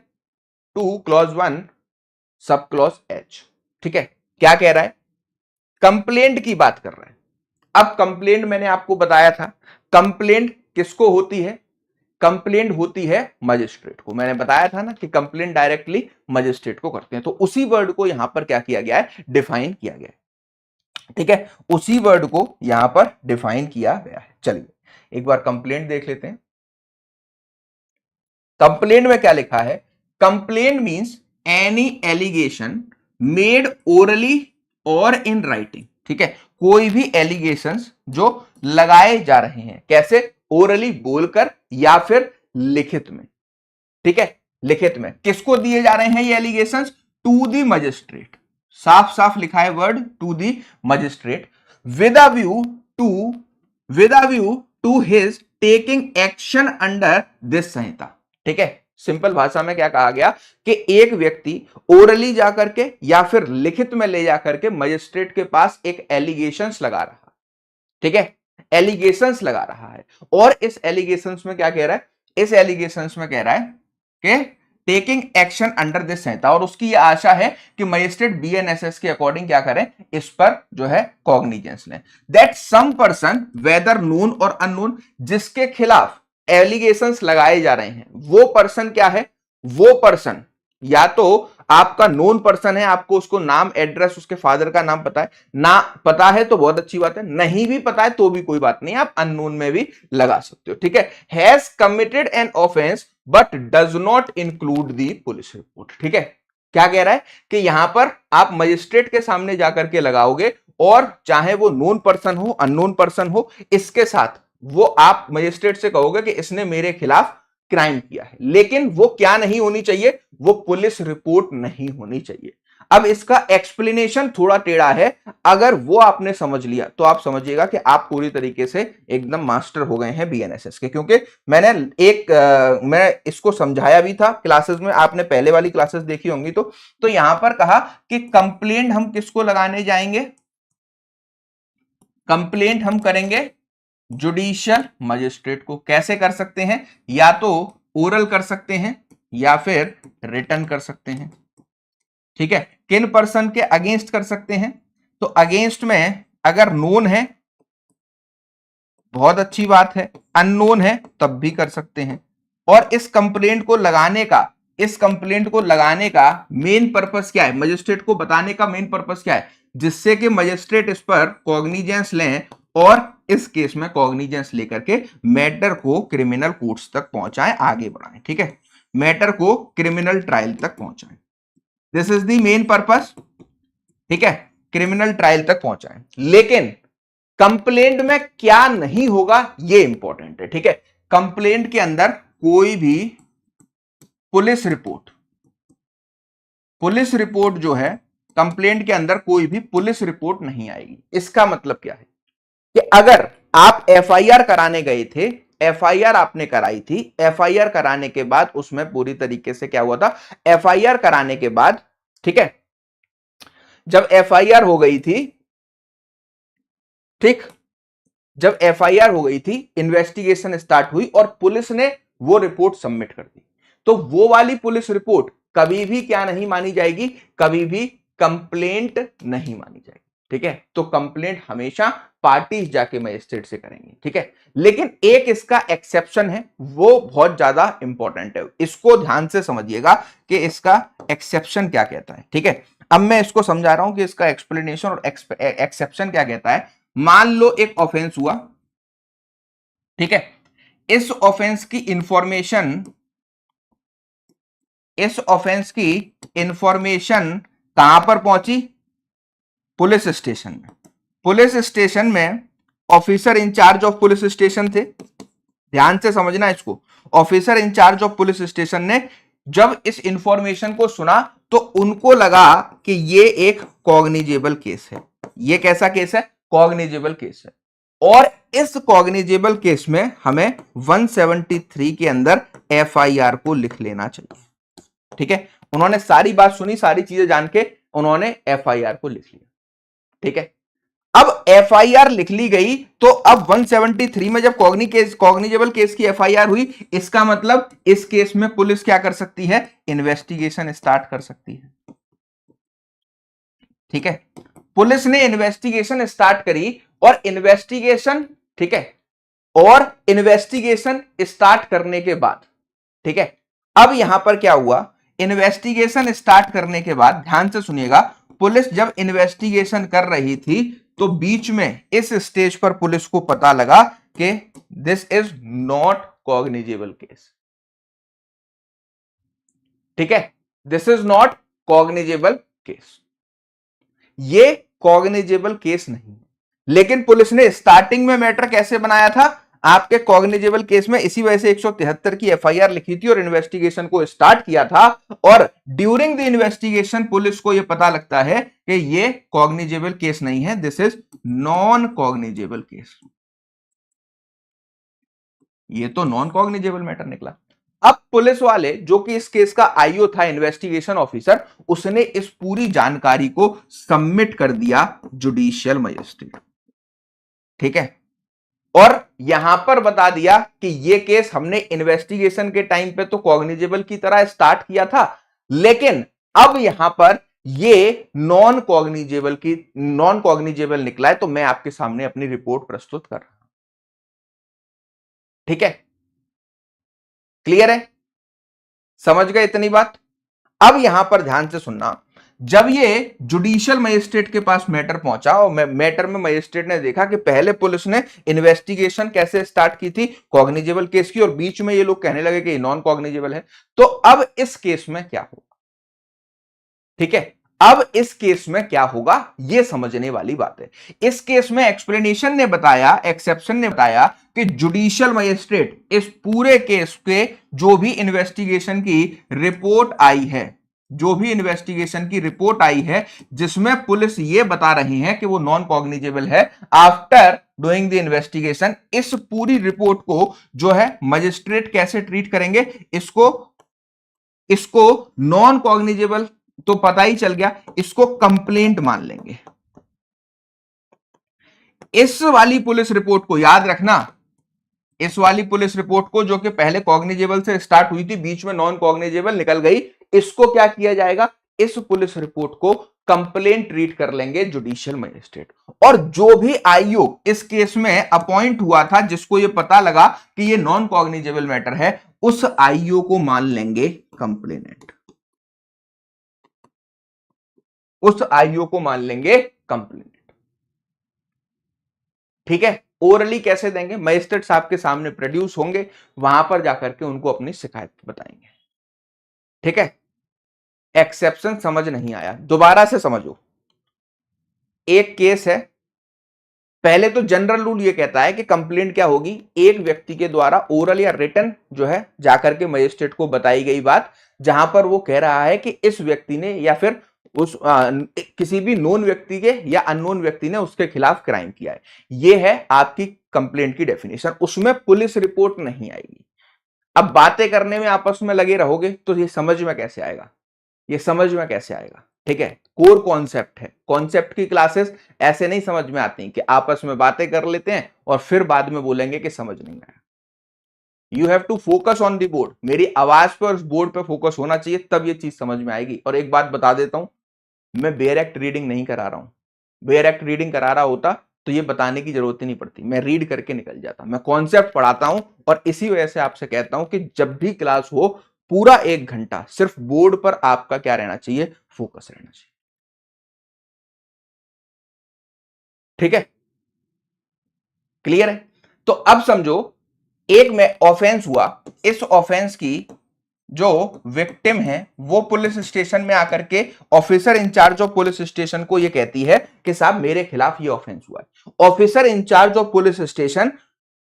2 clause 1 sub clause H. ठीक है, क्या कह रहा है? कंप्लेंट की बात कर रहा है। अब कंप्लेंट मैंने आपको बताया था, कंप्लेंट किसको होती है? कंप्लेंट होती है मजिस्ट्रेट को। मैंने बताया था ना कि कंप्लेंट डायरेक्टली मजिस्ट्रेट को करते हैं, तो उसी वर्ड को यहां पर क्या किया गया है? डिफाइन किया गया है। ठीक है, उसी वर्ड को यहां पर डिफाइन किया गया है। चलिए एक बार कंप्लेंट देख लेते हैं। कंप्लेंट में क्या लिखा है? Complaint means any allegation made orally और इन राइटिंग। ठीक है, कोई भी एलिगेशंस जो लगाए जा रहे हैं, कैसे? ओरली बोलकर या फिर लिखित में। ठीक है, लिखित में किसको दिए जा रहे हैं ये एलिगेशंस? टू द मजिस्ट्रेट, साफ साफ लिखा है word to the magistrate, with a view to his taking action under this Sanhita. ठीक है, सिंपल भाषा में क्या कहा गया कि एक व्यक्ति ओरली जाकर के या फिर लिखित में ले जाकर के मजिस्ट्रेट के पास एक एलिगेशंस लगा रहा है। ठीक है, एलिगेशंस लगा रहा है, और इस एलिगेशंस में क्या कह रहा है? इस एलिगेशंस में कह रहा है कि टेकिंग एक्शन अंडर दिस संहिता, और उसकी यह आशा है कि मजिस्ट्रेट बीएनएसएस के अकॉर्डिंग क्या करें? इस पर जो है कॉग्निजेंस लें। That some person whether known और अननोन, जिसके खिलाफ एलिगेशंस लगाए जा रहे हैं, वो पर्सन क्या है? वो पर्सन या तो आपका नोन पर्सन है, आपको उसको नाम एड्रेस उसके फादर का नाम पता है ना, पता है तो बहुत अच्छी बात है, नहीं भी पता है तो भी कोई बात नहीं, आप अननोन में भी लगा सकते हो, ठीक है। Has committed an offence but does not include the police report, ठीक है। क्या कह रहा है कि यहां पर आप मजिस्ट्रेट के सामने जाकर के लगाओगे और चाहे वो नोन पर्सन हो अननोन पर्सन हो, इसके साथ वो आप मजिस्ट्रेट से कहोगे कि इसने मेरे खिलाफ क्राइम किया है, लेकिन वो क्या नहीं होनी चाहिए, वो पुलिस रिपोर्ट नहीं होनी चाहिए। अब इसका एक्सप्लेनेशन थोड़ा टेढ़ा है, अगर वो आपने समझ लिया तो आप समझिएगा कि आप पूरी तरीके से एकदम मास्टर हो गए हैं बीएनएसएस के, क्योंकि मैंने मैं इसको समझाया भी था क्लासेस में, आपने पहले वाली क्लासेस देखी होंगी तो यहां पर कहा कि कंप्लेंट हम किसको लगाने जाएंगे, कंप्लेंट हम करेंगे जुडिशियल मजिस्ट्रेट को। कैसे कर सकते हैं, या तो ओरल कर सकते हैं या फिर रिटर्न कर सकते हैं, ठीक है। किन पर्सन के अगेंस्ट कर सकते हैं, तो अगेंस्ट में अगर नोन है बहुत अच्छी बात है, अननोन है तब भी कर सकते हैं। और इस कंप्लेंट को लगाने का, इस कंप्लेंट को लगाने का मेन पर्पस क्या है, मजिस्ट्रेट को बताने का मेन पर्पस क्या है, जिससे कि मजिस्ट्रेट इस पर कॉग्निजेंस लें और इस केस में कॉग्निजेंस लेकर के मैटर को क्रिमिनल कोर्ट्स तक पहुंचाएं, आगे बढ़ाएं, ठीक है, मैटर को क्रिमिनल ट्रायल तक पहुंचाएं। This is the main purpose, ठीक है, क्रिमिनल ट्रायल तक पहुंचाएं। लेकिन कंप्लेंट में क्या नहीं होगा ये इंपॉर्टेंट है, ठीक है। कंप्लेंट के अंदर कोई भी पुलिस रिपोर्ट जो है, कंप्लेंट के अंदर कोई भी पुलिस रिपोर्ट नहीं आएगी। इसका मतलब क्या है कि अगर आप एफआईआर कराने गए थे, एफआईआर आपने कराई थी, एफआईआर कराने के बाद उसमें पूरी तरीके से क्या हुआ था, एफआईआर कराने के बाद, ठीक है, जब एफआईआर हो गई थी, ठीक, जब एफआईआर हो गई थी, इन्वेस्टिगेशन स्टार्ट हुई और पुलिस ने वो रिपोर्ट सबमिट कर दी, तो वो वाली पुलिस रिपोर्ट कभी भी क्या नहीं मानी जाएगी, कभी भी कंप्लेंट नहीं मानी जाएगी, ठीक है। तो कंप्लेंट हमेशा पार्टीज जाके मजिस्ट्रेट से करेंगे, ठीक है। लेकिन एक इसका एक्सेप्शन है, वो बहुत ज्यादा इंपॉर्टेंट है, इसको ध्यान से समझिएगा कि इसका एक्सेप्शन क्या कहता है, ठीक है। अब मैं इसको समझा रहा हूं कि इसका एक्सप्लेनेशन और एक्सेप्शन क्या कहता है। मान लो एक ऑफेंस हुआ, ठीक है, इस ऑफेंस की इंफॉर्मेशन, इस ऑफेंस की इंफॉर्मेशन कहां पर पहुंची, पुलिस स्टेशन में। पुलिस स्टेशन में officer in charge of police station थे, ध्यान से समझना इसको, officer in charge of police station ने जब इस इंफॉर्मेशन को सुना तो उनको लगा कि ये एक कॉग्निजेबल केस है। ये कैसा केस है, कॉग्निजेबल केस है, और इस कॉग्निजेबल केस में हमें 173 के अंदर एफआईआर को लिख लेना चाहिए, ठीक है। उन्होंने सारी बात सुनी, सारी चीजें जान के उन्होंने एफआईआर को लिख लिया, ठीक है। अब एफआईआर लिख ली गई तो अब 173 में जब कॉग्निजेबल केस की एफआईआर हुई, इसका मतलब इस केस में पुलिस क्या कर सकती है, इन्वेस्टिगेशन स्टार्ट कर सकती है, ठीक है। पुलिस ने इन्वेस्टिगेशन स्टार्ट करी और इन्वेस्टिगेशन, ठीक है, और इन्वेस्टिगेशन स्टार्ट करने के बाद, ठीक है, अब यहां पर क्या हुआ, इन्वेस्टिगेशन स्टार्ट करने के बाद ध्यान से सुनिएगा, पुलिस जब इन्वेस्टिगेशन कर रही थी तो बीच में इस स्टेज पर पुलिस को पता लगा कि this is not cognizable case, ठीक है, this is not cognizable case, ये कॉग्निजेबल केस नहीं है। लेकिन पुलिस ने स्टार्टिंग में मैटर कैसे बनाया था, आपके कॉग्निजेबल केस में इसी वजह से 173 की एफआईआर लिखी थी और इन्वेस्टिगेशन को स्टार्ट किया था, और ड्यूरिंग द इन्वेस्टिगेशन पुलिस को यह पता लगता है कि ये कॉग्निजेबल केस नहीं है, this is non cognizable case, ये तो नॉन कॉग्निजेबल मैटर निकला। अब पुलिस वाले जो कि इस केस का आईओ था, इन्वेस्टिगेशन ऑफिसर, उसने इस पूरी जानकारी को सबमिट कर दिया जुडिशियल मजिस्ट्रेट, ठीक है, और यहां पर बता दिया कि ये केस हमने इन्वेस्टिगेशन के टाइम पे तो कॉग्निजेबल की तरह स्टार्ट किया था, लेकिन अब यहां पर ये नॉन कॉग्निजेबल निकला है, तो मैं आपके सामने अपनी रिपोर्ट प्रस्तुत कर रहा हूं, ठीक है, क्लियर है, समझ गए इतनी बात। अब यहां पर ध्यान से सुनना, जब ये जुडिशियल मजिस्ट्रेट के पास मैटर पहुंचा और मैटर में मजिस्ट्रेट ने देखा कि पहले पुलिस ने इन्वेस्टिगेशन कैसे स्टार्ट की थी कॉग्निजेबल केस की, और बीच में ये लोग कहने लगे कि नॉन कॉग्निजेबल है, तो अब इस केस में क्या होगा? ठीक है, अब इस केस में क्या होगा यह समझने वाली बात है। इस केस में एक्सप्लेनेशन ने बताया, एक्सेप्शन ने बताया कि जुडिशियल मजिस्ट्रेट इस पूरे केस के जो भी इन्वेस्टिगेशन की रिपोर्ट आई है, जो भी इन्वेस्टिगेशन की रिपोर्ट आई है जिसमें पुलिस ये बता रही है कि वो नॉन कॉग्निजेबल है आफ्टर डूइंग द इन्वेस्टिगेशन, इस पूरी रिपोर्ट को जो है मजिस्ट्रेट कैसे ट्रीट करेंगे? इसको इसको नॉन कॉग्निजेबल तो पता ही चल गया, इसको कंप्लेंट मान लेंगे। इस वाली पुलिस रिपोर्ट को याद रखना, इस वाली पुलिस रिपोर्ट को जो कि पहले कॉग्निजेबल से स्टार्ट हुई थी, बीच में नॉन कॉग्निजेबल निकल गई, इसको क्या किया जाएगा? इस पुलिस रिपोर्ट को कंप्लेंट ट्रीट कर लेंगे जुडिशियल मजिस्ट्रेट। और जो भी आईओ इस केस में अपॉइंट हुआ था, जिसको ये पता लगा कि ये नॉन कॉग्निजेबल मैटर है, उस आईओ को मान लेंगे कंप्लेनेंट, उस आईओ को मान लेंगे कंप्लेनेंट। ठीक है, ओरली कैसे देंगे? मजिस्ट्रेट साहब के सामने प्रोड्यूस होंगे, वहां पर जाकर के उनको अपनी शिकायत बताएंगे। ठीक है, एक्सेप्शन समझ नहीं आया, दोबारा से समझो। एक केस है, पहले तो जनरल रूल ये कहता है कि कंप्लेंट क्या होगी? एक व्यक्ति के द्वारा ओरल या रिटन जो है जाकर के मजिस्ट्रेट को बताई गई बात, जहां पर वो कह रहा है कि इस व्यक्ति ने या फिर उस किसी भी नोन व्यक्ति के या अननोन व्यक्ति ने उसके खिलाफ क्राइम किया है। ये है आपकी कंप्लेंट की डेफिनेशन, उसमें पुलिस रिपोर्ट नहीं आएगी। अब बातें करने में आपस में लगे रहोगे तो ये समझ में कैसे आएगा? ये समझ में कैसे आएगा? ठीक है, कोर कॉन्सेप्ट है, कॉन्सेप्ट की क्लासेस ऐसे नहीं समझ में आती कि आपस में बातें कर लेते हैं और फिर बाद में बोलेंगे कि समझ नहीं आया। You have to focus on the board, मेरी आवाज पर उस बोर्ड पर फोकस होना चाहिए, तब ये चीज समझ में आएगी। और एक बात बता देता हूं, मैं बेयर एक्ट रीडिंग नहीं करा रहा हूं। बेयर एक्ट रीडिंग करा रहा होता तो ये बताने की जरूरत ही नहीं पड़ती, मैं रीड करके निकल जाता। मैं कॉन्सेप्ट पढ़ाता हूं और इसी वजह से आपसे कहता हूं कि जब भी क्लास हो पूरा 1 घंटा सिर्फ बोर्ड पर आपका क्या रहना चाहिए? फोकस रहना चाहिए। ठीक है, क्लियर है? तो अब समझो, एक में ऑफेंस हुआ, इस ऑफेंस की जो विक्टिम है वो पुलिस स्टेशन में आकर के officer in charge of police station को ये कहती है कि साहब मेरे खिलाफ ये ऑफेंस हुआ है। Officer in charge of police station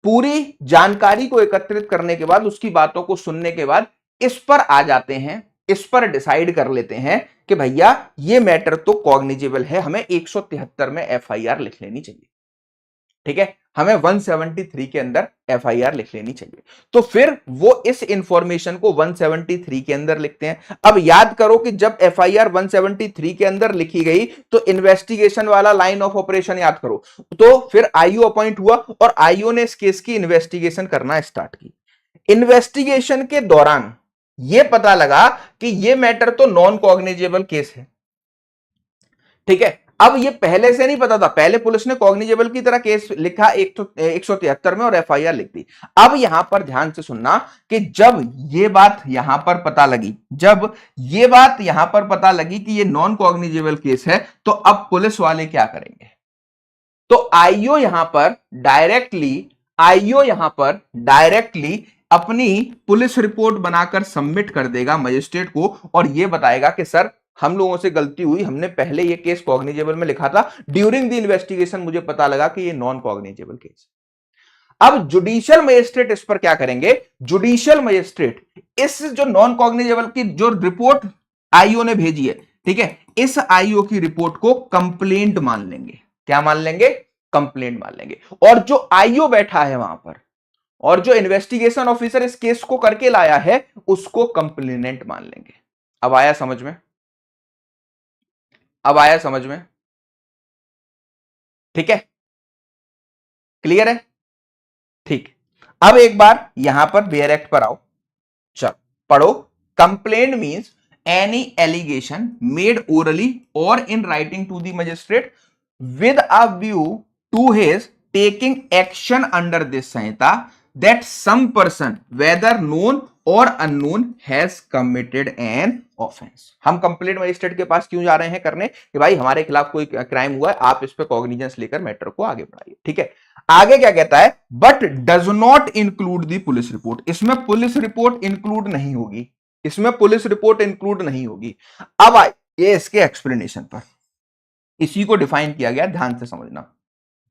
पूरी जानकारी को एकत्रित करने के बाद, उसकी बातों को सुनने के बाद इस पर आ जाते हैं, इस पर डिसाइड कर लेते हैं कि भैया ये मैटर तो कॉग्निजेबल है, हमें 173 में एफआईआर लिख लेनी चाहिए। ठीक है, हमें 173 के अंदर एफआईआर लिख लेनी चाहिए। तो फिर वो इस इंफॉर्मेशन को 173 के अंदर लिखते हैं। अब याद करो कि जब एफआईआर 173 के अंदर लिखी गई तो इन्वेस्टिगेशन वाला लाइन ऑफ ऑपरेशन याद करो। तो फिर आईओ अपॉइंट हुआ और आईओ ने इस केस की इन्वेस्टिगेशन करना स्टार्ट की। इन्वेस्टिगेशन के दौरान यह पता लगा कि यह मैटर तो नॉन कॉग्निजेबल केस है। ठीक है, अब ये पहले से नहीं पता था, पहले पुलिस ने कॉग्निजेबल की तरह केस लिखा 173 में और एफआईआर लिख दी। अब यहां पर ध्यान से सुनना कि जब ये बात यहां पर पता लगी, जब ये बात यहां पर पता लगी कि ये नॉन कॉग्निजेबल केस है, तो अब पुलिस वाले क्या करेंगे? तो आईओ यहां पर डायरेक्टली अपनी पुलिस रिपोर्ट बनाकर सबमिट कर देगा मजिस्ट्रेट को और यह बताएगा कि सर हम लोगों से गलती हुई, हमने पहले ये केस कॉग्निजेबल में लिखा था, ड्यूरिंग द इन्वेस्टिगेशन मुझे पता लगा कि ये नॉन कॉग्निजेबल केस। अब जुडिशियल मजिस्ट्रेट इस पर क्या करेंगे? जुडिशियल मजिस्ट्रेट इस जो नॉन कॉग्निजेबल की जो रिपोर्ट आईओ ने भेजी है, ठीक है, इस आईओ की रिपोर्ट को कंप्लेंट मान लेंगे। क्या मान लेंगे? कंप्लेंट मान लेंगे। और जो आईओ बैठा है वहां पर और जो इन्वेस्टिगेशन ऑफिसर इस केस को करके लाया है उसको कंप्लेनेंट मान लेंगे। अब आया समझ में? अब आया समझ में? ठीक है, क्लियर है? ठीक, अब एक बार यहां पर बेयर एक्ट पर आओ, चल पढ़ो। Complaint means any allegation made orally और in writing to the magistrate with a view to his taking action under this Sanhita that some person whether known or unknown has committed an offense। हम complaint magistrate के पास क्यों जा रहे हैं करने कि भाई हमारे खिलाफ कोई क्राइम हुआ है, आप इस पे कॉग्निजेंस लेकर मैटर को आगे बढ़ाइए। ठीक है, आगे क्या कहता है, but does not include the police report. इसमें पुलिस रिपोर्ट इंक्लूड नहीं होगी, इसमें पुलिस रिपोर्ट इंक्लूड नहीं होगी। अब आइए इसके एक्सप्लेनेशन पर, इसी को डिफाइन किया गया, ध्यान से समझना।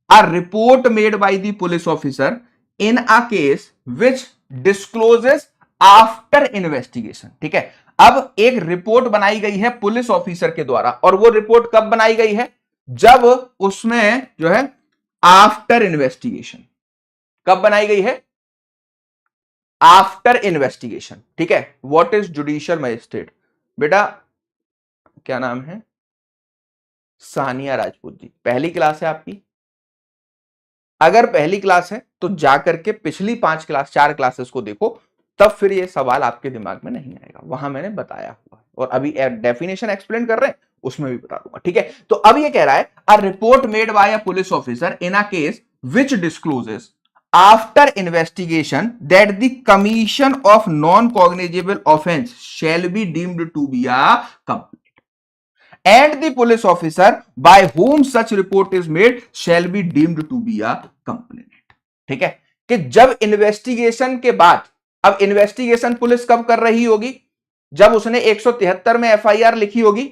अ report made by the police officer in a case which discloses after investigation. ठीक है, अब एक रिपोर्ट बनाई गई है पुलिस ऑफिसर के द्वारा, और वो रिपोर्ट कब बनाई गई है, जब उसमें जो है आफ्टर इन्वेस्टिगेशन। कब बनाई गई है, आफ्टर इन्वेस्टिगेशन। ठीक है, व्हाट इज जुडिशियल मजिस्ट्रेट, बेटा क्या नाम है, सानिया राजपूत जी, पहली क्लास है आपकी। अगर पहली क्लास है तो जाकर के पिछली 4 क्लासेस को देखो, तब फिर ये सवाल आपके दिमाग में नहीं आएगा, वहां मैंने बताया हुआ है, और अभी डेफिनेशन एक्सप्लेन कर रहे हैं उसमें भी बता दूंगा। ठीक है, तो अब ये कह रहा है a report made by a police officer in a case which discloses after investigation that the commission of non cognizable offence shall be deemed to be a complaint and the police officer by whom such report is made shall be deemed to be a complainant। ठीक है, कि जब investigation के बाद, अब investigation police कब कर रही होगी, जब उसने 173 में एफआईआर लिखी होगी,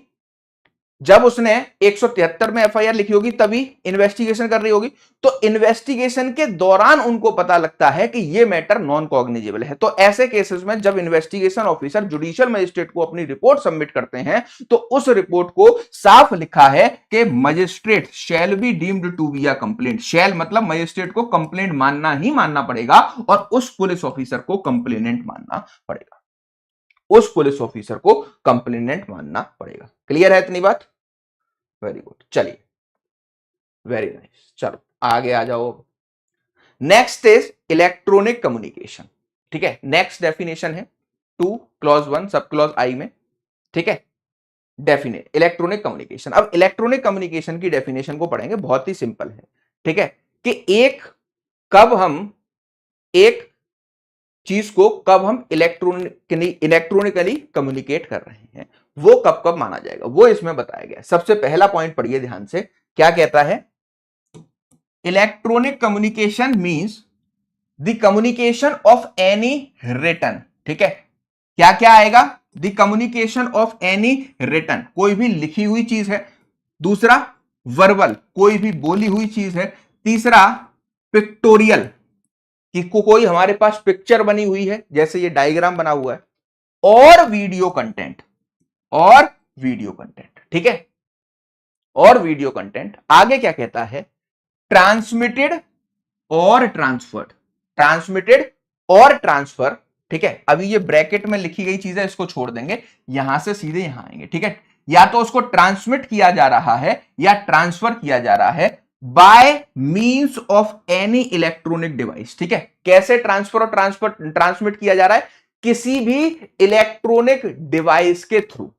जब उसने 173 में एफआईआर लिखी होगी तभी इन्वेस्टिगेशन कर रही होगी। तो इन्वेस्टिगेशन के दौरान उनको पता लगता है कि ये मैटर नॉन कॉग्निजेबल है। तो ऐसे केसेस में जब इन्वेस्टिगेशन ऑफिसर जुडिशियल मजिस्ट्रेट को अपनी रिपोर्ट सबमिट करते हैं, तो उस रिपोर्ट को साफ लिखा है कि magistrate shall be deemed to be a complaint. Shall मतलब मजिस्ट्रेट को कंप्लेंट मानना ही मानना पड़ेगा, और उस पुलिस ऑफिसर को कंप्लेनेंट मानना पड़ेगा, उस पुलिस ऑफिसर को कंप्लेनेंट मानना पड़ेगा। क्लियर है इतनी बात, वेरी गुड, चलिए वेरी नाइस, चलो आगे आ जाओ। Next is electronic communication. ठीक है, नेक्स्ट डेफिनेशन है 2 क्लॉज 1 सब क्लॉज आई में। ठीक है, डेफिनेट इलेक्ट्रॉनिक कम्युनिकेशन। अब इलेक्ट्रॉनिक कम्युनिकेशन की डेफिनेशन को पढ़ेंगे, बहुत ही सिंपल है। ठीक है, कि कब हम एक चीज को कब हम इलेक्ट्रॉनिकली कम्युनिकेट कर रहे हैं, वो कब कब माना जाएगा, वो इसमें बताया गया। सबसे पहला पॉइंट पढ़िए ध्यान से, क्या कहता है, electronic communication means the communication of any written. ठीक है, क्या क्या आएगा, the communication of any written, कोई भी लिखी हुई चीज है। दूसरा वर्बल, कोई भी बोली हुई चीज है। तीसरा पिक्टोरियल, कि कोई हमारे पास पिक्चर बनी हुई है, जैसे ये डायग्राम बना हुआ है। और वीडियो कंटेंट, और वीडियो कंटेंट। ठीक है, और वीडियो कंटेंट। आगे क्या कहता है, ट्रांसमिटेड और ट्रांसफर्ड, ट्रांसमिटेड और ट्रांसफर। ठीक है, अभी ये ब्रैकेट में लिखी गई चीज है, इसको छोड़ देंगे, यहां से सीधे यहां आएंगे। ठीक है, या तो उसको ट्रांसमिट किया जा रहा है या ट्रांसफर किया जा रहा है by means of any electronic device. ठीक है, कैसे ट्रांसफर और ट्रांसमिट किया जा रहा है, किसी भी इलेक्ट्रॉनिक डिवाइस के थ्रू।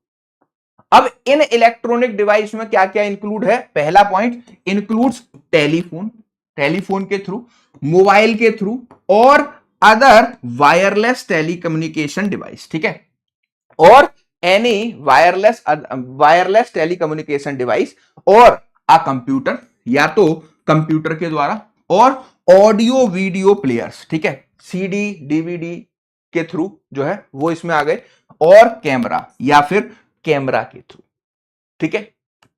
अब इन इलेक्ट्रॉनिक डिवाइस में क्या क्या इंक्लूड है, पहला पॉइंट इंक्लूड्स टेलीफोन, टेलीफोन के थ्रू, मोबाइल के थ्रू, और अदर वायरलेस टेलीकम्युनिकेशन डिवाइस। ठीक है, और एनी वायरलेस टेलीकम्युनिकेशन डिवाइस, और अ कंप्यूटर, या तो कंप्यूटर के द्वारा, और ऑडियो वीडियो प्लेयर्स। ठीक है, सीडी डीवीडी के थ्रू जो है वो इसमें आ गए, और कैमरा, या फिर कैमरा के थ्रू। ठीक है,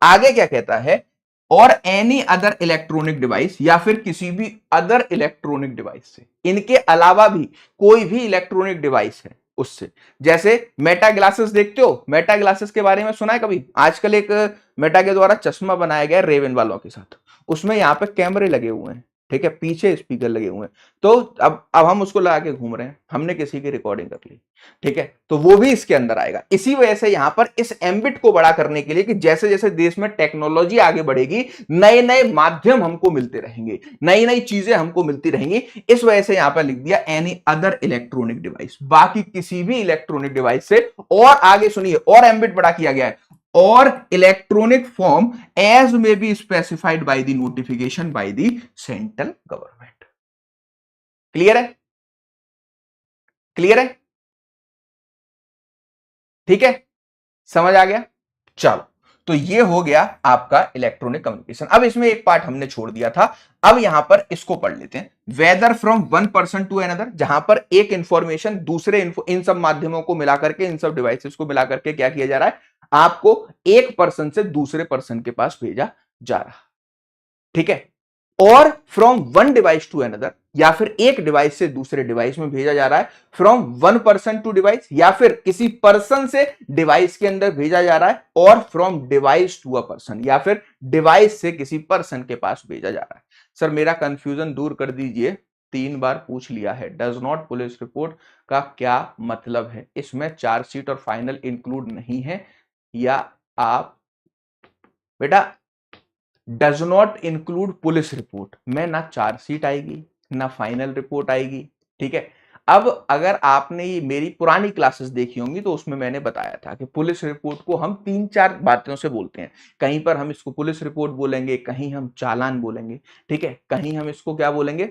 आगे क्या कहता है, और एनी अदर इलेक्ट्रॉनिक डिवाइस, या फिर किसी भी अदर इलेक्ट्रॉनिक डिवाइस से, इनके अलावा भी कोई भी इलेक्ट्रॉनिक डिवाइस है उससे। जैसे मेटा ग्लासेस देखते हो, मेटा ग्लासेस के बारे में सुना है कभी, आजकल एक मेटा के द्वारा चश्मा बनाया गया रेवेन वालों के साथ, उसमें यहां पे कैमरे लगे हुए हैं। ठीक है, पीछे स्पीकर लगे हुए हैं, तो अब हम उसको लगा के घूम रहे हैं, हमने किसी की रिकॉर्डिंग कर ली। ठीक है, तो वो भी इसके अंदर आएगा। इसी वजह से यहां पर इस एम्बिट को बड़ा करने के लिए कि जैसे जैसे देश में टेक्नोलॉजी आगे बढ़ेगी, नए नए माध्यम हमको मिलते रहेंगे, नई नई चीजें हमको मिलती रहेंगी, इस वजह से यहां पर लिख दिया एनी अदर इलेक्ट्रॉनिक डिवाइस, बाकी किसी भी इलेक्ट्रॉनिक डिवाइस से। और आगे सुनिए, और एम्बिट बड़ा किया गया है, और electronic form as may be specified by the notification by the central government. Clear है, क्लियर है? ठीक है, समझ आ गया? चलो, तो ये हो गया आपका इलेक्ट्रॉनिक कम्युनिकेशन। अब इसमें एक पार्ट हमने छोड़ दिया था, अब यहां पर इसको पढ़ लेते हैं। Whether from one person to another, जहां पर एक इंफॉर्मेशन दूसरे इन सब माध्यमों को मिलाकर के, इन सब डिवाइसेस को मिलाकर के क्या किया जा रहा है, आपको एक पर्सन से दूसरे पर्सन के पास भेजा जा रहा है। ठीक है, और from one device to another, या फिर एक डिवाइस से दूसरे डिवाइस में भेजा जा रहा है। From one person to device, या फिर किसी पर्सन से डिवाइस के अंदर भेजा जा रहा है। और from device to a person, या फिर डिवाइस से किसी पर्सन के पास भेजा जा रहा है। सर मेरा कंफ्यूजन दूर कर दीजिए, 3 बार पूछ लिया है, डज नॉट पुलिस रिपोर्ट का क्या मतलब है? इसमें चार्जशीट और फाइनल इंक्लूड नहीं है, या आप बेटा does not include police report में ना चार्जशीट आएगी ना फाइनल रिपोर्ट आएगी। ठीक है, अब अगर आपने ये मेरी पुरानी क्लासेस देखी होंगी तो उसमें मैंने बताया था कि पुलिस रिपोर्ट को हम 3-4 बातों से बोलते हैं। कहीं पर हम इसको पुलिस रिपोर्ट बोलेंगे, कहीं हम चालान बोलेंगे, ठीक है, कहीं हम इसको क्या बोलेंगे,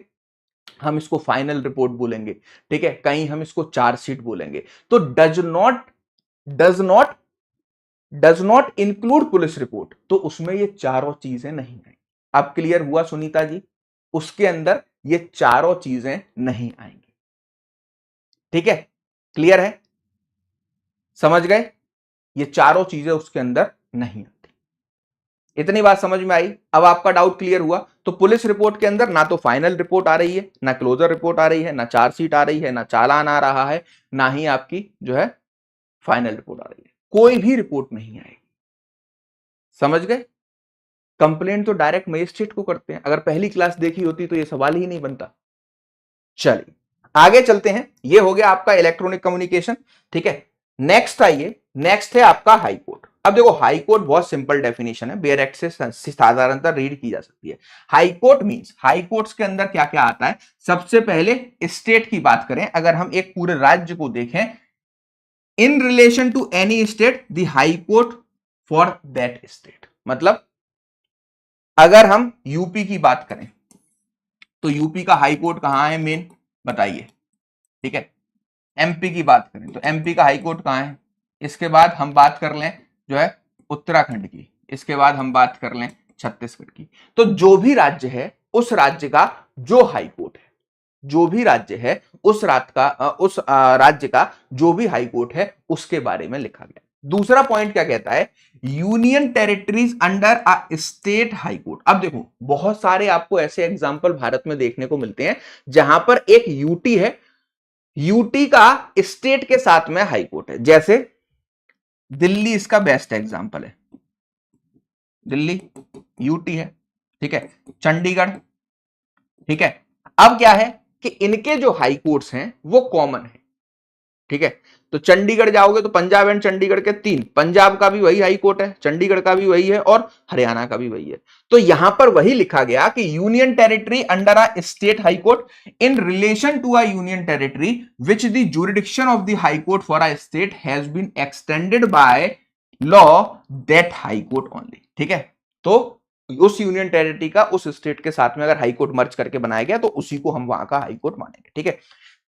हम इसको फाइनल रिपोर्ट बोलेंगे, ठीक है, कहीं हम इसको चार्जशीट बोलेंगे। तो does not include police report, तो उसमें ये चारों चीजें नहीं आएंगी। अब क्लियर हुआ सुनीता जी? उसके अंदर ये चारों चीजें नहीं आएंगी। ठीक है, क्लियर है? समझ गए? ये चारों चीजें उसके अंदर नहीं आती। इतनी बात समझ में आई? अब आपका डाउट क्लियर हुआ? तो पुलिस रिपोर्ट के अंदर ना तो फाइनल रिपोर्ट आ रही है, ना क्लोजर रिपोर्ट आ रही है, ना चार्जशीट आ रही है, ना चालान आ रहा है, ना ही आपकी जो है फाइनल रिपोर्ट आ रही है। कोई भी रिपोर्ट नहीं आएगी। समझ गए? कंप्लेंट तो डायरेक्ट मजिस्ट्रेट को करते हैं। अगर पहली क्लास देखी होती तो ये सवाल ही नहीं बनता। चलिए आगे चलते हैं। ये हो गया आपका इलेक्ट्रॉनिक कम्युनिकेशन। ठीक है, नेक्स्ट आइए, नेक्स्ट है आपका हाई कोर्ट। अब देखो हाई कोर्ट बहुत सिंपल डेफिनेशन है, बेयर एक्ट से साधारणतः रीड की जा सकती है। High court means, high courts के अंदर क्या क्या आता है? सबसे पहले स्टेट की बात करें, अगर हम एक पूरे राज्य को देखें, in relation to any state the high court for that state. मतलब अगर हम यूपी की बात करें तो यूपी का हाई कोर्ट कहां है मेन, बताइए। ठीक है, एमपी की बात करें तो एमपी का हाई कोर्ट कहां है? इसके बाद हम बात कर लें जो है उत्तराखंड की, इसके बाद हम बात कर लें छत्तीसगढ़ की। तो जो भी राज्य है उस राज्य का जो हाई कोर्ट है, जो भी राज्य है उस राज्य का जो भी हाई कोर्ट है उसके बारे में लिखा गया। दूसरा पॉइंट क्या कहता है? Union territories under a state high court. अब देखो बहुत सारे आपको ऐसे एग्जांपल भारत में देखने को मिलते हैं जहां पर एक यूटी है, यूटी का स्टेट के साथ में हाई कोर्ट है। जैसे दिल्ली इसका बेस्ट एग्जांपल है, दिल्ली यूटी है, ठीक है, चंडीगढ़, ठीक है। अब क्या है कि इनके जो हाई कोर्ट्स हैं वो कॉमन है। ठीक है, तो चंडीगढ़ जाओगे तो पंजाब एंड चंडीगढ़ के 3, पंजाब का भी वही हाई कोर्ट है, चंडीगढ़ का भी वही है और हरियाणा का भी वही है। तो यहां पर वही लिखा गया कि union territory under a state high court in relation to a union territory which the jurisdiction of the high court for a state has been extended by law that high court only. ठीक है, तो उस union territory का उस state के साथ में अगर हाई कोर्ट मर्ज करके बनाया गया तो उसी को हम वहां का हाई कोर्ट मानेंगे। ठीक है,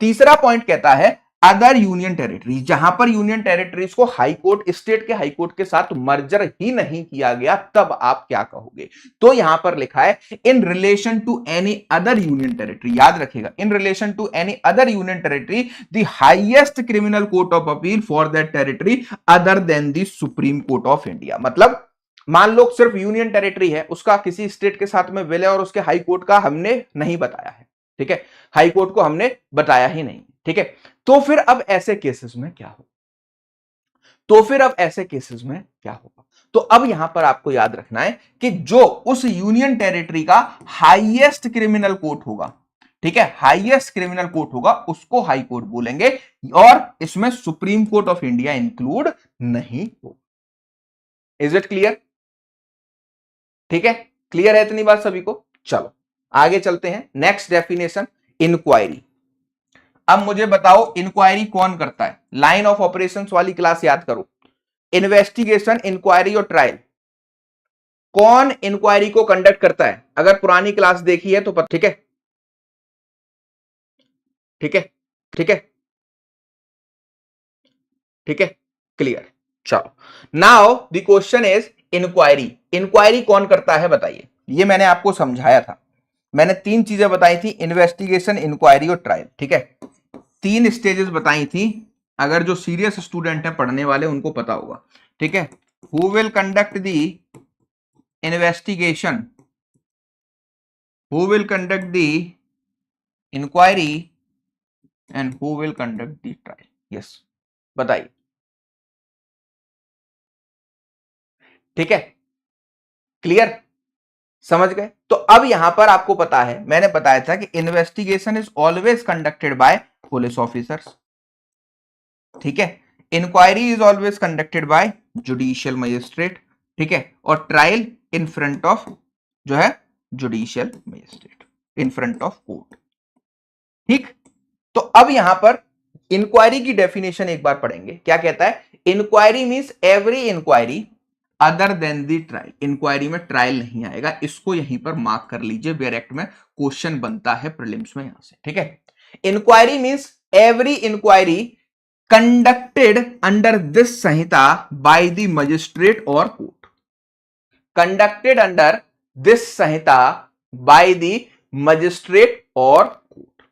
तीसरा पॉइंट कहता है अदर यूनियन टेरिटरी, जहां पर यूनियन टेरिटरीज को हाई कोर्ट, स्टेट के हाई कोर्ट के साथ मर्जर ही नहीं किया गया, तब आप क्या कहोगे? तो यहां पर लिखा है in relation to any other union territory. याद रखिएगा, in relation to any other union territory the highest criminal court of appeal for that territory other than the Supreme Court of India. मतलब मान लो सिर्फ यूनियन टेरिटरी है, उसका किसी state के साथ में विलय और उसके हाई कोर्ट का हमने नहीं बताया है। ठीक है, हाई कोर्ट को हमने बताया ही नहीं। ठीक है, तो फिर अब ऐसे केसेस में क्या होगा? तो फिर अब ऐसे केसेस में क्या होगा? तो अब यहां पर आपको याद रखना है कि जो उस यूनियन टेरिटरी का हाईएस्ट क्रिमिनल कोर्ट होगा, ठीक है, हाईएस्ट क्रिमिनल कोर्ट होगा, उसको हाई कोर्ट बोलेंगे और इसमें supreme Court of India include नहीं होगा। Is it clear? ठीक है, क्लियर है इतनी बात सभी को? चलो आगे चलते हैं। Next definition, inquiry. अब मुझे बताओ इंक्वायरी कौन करता है? लाइन ऑफ ऑपरेशंस वाली क्लास याद करो। इन्वेस्टिगेशन, इंक्वायरी और ट्रायल, कौन इंक्वायरी को कंडक्ट करता है? अगर पुरानी क्लास देखी है तो ठीक है, ठीक है, ठीक है, ठीक है, क्लियर। चलो, now the question is inquiry. Inquiry कौन करता है बताइए। ये मैंने आपको समझाया था, मैंने 3 चीजें बताई थी, इन्वेस्टिगेशन, इंक्वायरी और ट्रायल। ठीक है, 3 स्टेजेस बताई थी, अगर जो सीरियस स्टूडेंट है पढ़ने वाले उनको पता होगा। ठीक है, who will conduct the investigation, who will conduct the inquiry and who will conduct the trial. Yes, बताइए। ठीक है, क्लियर, समझ गए। तो अब यहां पर आपको पता है, मैंने बताया था कि investigation is always conducted by police officers. ठीक है, inquiry is always conducted by judicial magistrate. ठीक है, और ट्रायल इन फ्रंट ऑफ जो है judicial magistrate, in front of court. ठीक, तो अब यहां पर इंक्वायरी की डेफिनेशन एक बार पढ़ेंगे। क्या कहता है? Inquiry means every inquiry other than the trial. Inquiry में ट्रायल नहीं आएगा, इसको यहीं पर मार्क कर लीजिए, डायरेक्ट में क्वेश्चन बनता है प्रीलिम्स में यहां से। ठीक है, inquiry means every inquiry conducted under this Sanhita by the magistrate or court. Conducted under this Sanhita by the magistrate or court.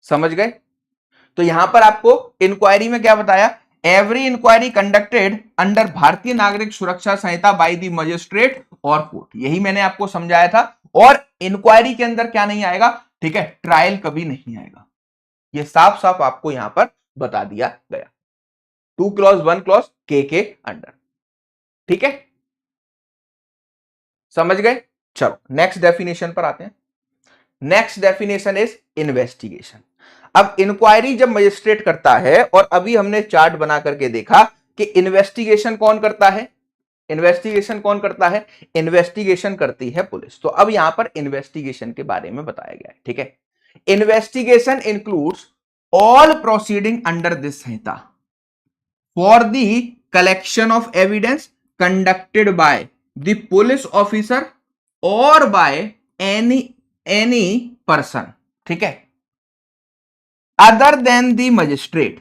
समझ गए? तो यहां पर आपको इंक्वायरी में क्या बताया? एवरी इंक्वायरी कंडक्टेड अंडर भारतीय नागरिक सुरक्षा संहिता by the magistrate or court, यही मैंने आपको समझाया था। और इंक्वायरी के अंदर क्या नहीं आएगा? ठीक है, ट्रायल कभी नहीं आएगा, यह साफ साफ आपको यहां पर बता दिया गया, 2 क्लॉज 1 क्लॉज के अंडर। ठीक है, समझ गए? चलो नेक्स्ट डेफिनेशन पर आते हैं। Next definition is investigation. अब इंक्वायरी जब मजिस्ट्रेट करता है, और अभी हमने चार्ट बना करके देखा कि इन्वेस्टिगेशन कौन करता है? इन्वेस्टिगेशन कौन करता है? इन्वेस्टिगेशन करती है पुलिस। तो अब यहां पर इन्वेस्टिगेशन के बारे में बताया गया है। ठीक है, investigation includes all proceeding under this Samhita for the collection of evidence conducted by the police officer और बाय एनी पर्सन। ठीक है, other than the magistrate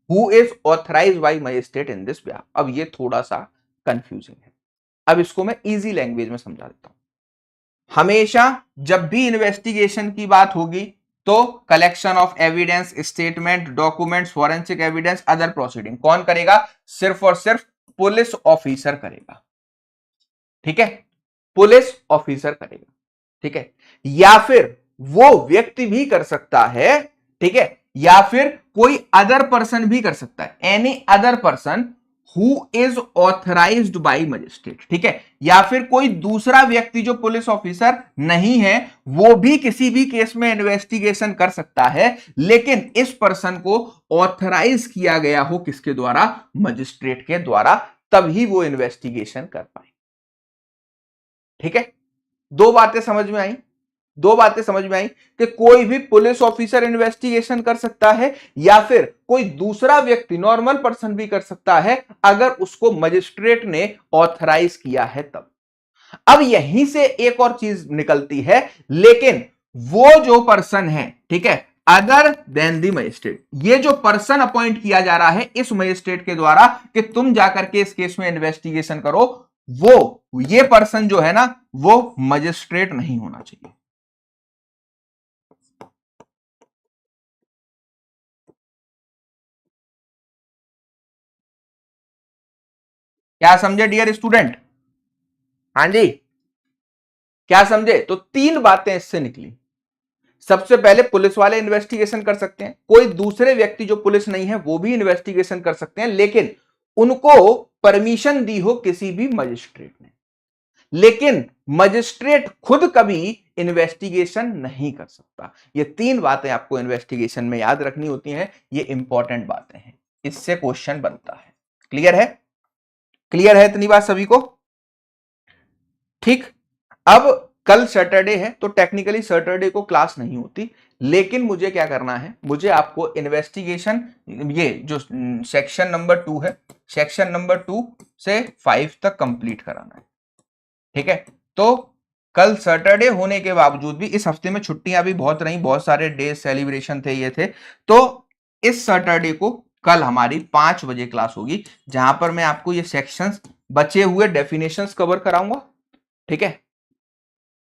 who is authorised bye magistrate in this behalf. अब ये थोड़ा सा confusing है, अब इसको मैं इजी लैंग्वेज में समझा देता हूं। हमेशा जब भी इन्वेस्टिगेशन की बात होगी तो collection of evidence, statement, documents, forensic evidence, other proceeding कौन करेगा? सिर्फ और सिर्फ पुलिस ऑफिसर करेगा। ठीक है, पुलिस ऑफिसर करेगा। ठीक है, या फिर वो व्यक्ति भी कर सकता है। ठीक है, या फिर कोई अदर पर्सन भी कर सकता है, any other person who is authorised bye magistrate. ठीक है, या फिर कोई दूसरा व्यक्ति जो पुलिस ऑफिसर नहीं है वो भी किसी भी केस में इन्वेस्टिगेशन कर सकता है, लेकिन इस पर्सन को ऑथराइज किया गया हो किसके द्वारा? मजिस्ट्रेट के द्वारा, तभी वो इन्वेस्टिगेशन कर पाए। ठीक है, दो बातें समझ में आई, दो बातें समझ में आई कि कोई भी पुलिस ऑफिसर इन्वेस्टिगेशन कर सकता है, या फिर कोई दूसरा व्यक्ति नॉर्मल पर्सन भी कर सकता है अगर उसको मजिस्ट्रेट ने ऑथराइज किया है तब। अब यहीं से एक और चीज निकलती है, लेकिन वो जो पर्सन है, ठीक है, अदर देन दी मजिस्ट्रेट, ये जो पर्सन अपॉइंट किया जा रहा है इस मजिस्ट्रेट के द्वारा कि तुम जाकर के इस केस में इन्वेस्टिगेशन करो, वो ये पर्सन जो है ना वो मजिस्ट्रेट नहीं होना चाहिए। क्या समझे डियर स्टूडेंट? हाँ जी, क्या समझे? तो 3 बातें इससे निकली। सबसे पहले पुलिस वाले इन्वेस्टिगेशन कर सकते हैं, कोई दूसरे व्यक्ति जो पुलिस नहीं है वो भी इन्वेस्टिगेशन कर सकते हैं, लेकिन उनको परमिशन दी हो किसी भी मजिस्ट्रेट ने। लेकिन मजिस्ट्रेट खुद कभी इन्वेस्टिगेशन नहीं कर सकता। ये 3 बातें आपको इन्वेस्टिगेशन में याद रखनी होती हैं, ये इंपॉर्टेंट बातें हैं, इससे क्वेश्चन बनता है। क्लियर है? क्लियर है इतनी बात सभी को? ठीक, अब कल सैटरडे है तो टेक्निकली सैटरडे को क्लास नहीं होती, लेकिन मुझे क्या करना है, मुझे आपको इन्वेस्टिगेशन ये जो सेक्शन नंबर 2 है, सेक्शन नंबर 2 से 5 तक कंप्लीट कराना है। ठीक है, तो कल सैटरडे होने के बावजूद भी इस हफ्ते में छुट्टियां भी बहुत रही, बहुत सारे डे सेलिब्रेशन थे, ये थे, तो इस सैटरडे को कल हमारी 5 बजे क्लास होगी, जहां पर मैं आपको ये सेक्शंस, बचे हुए डेफिनेशंस कवर कराऊंगा, ठीक है,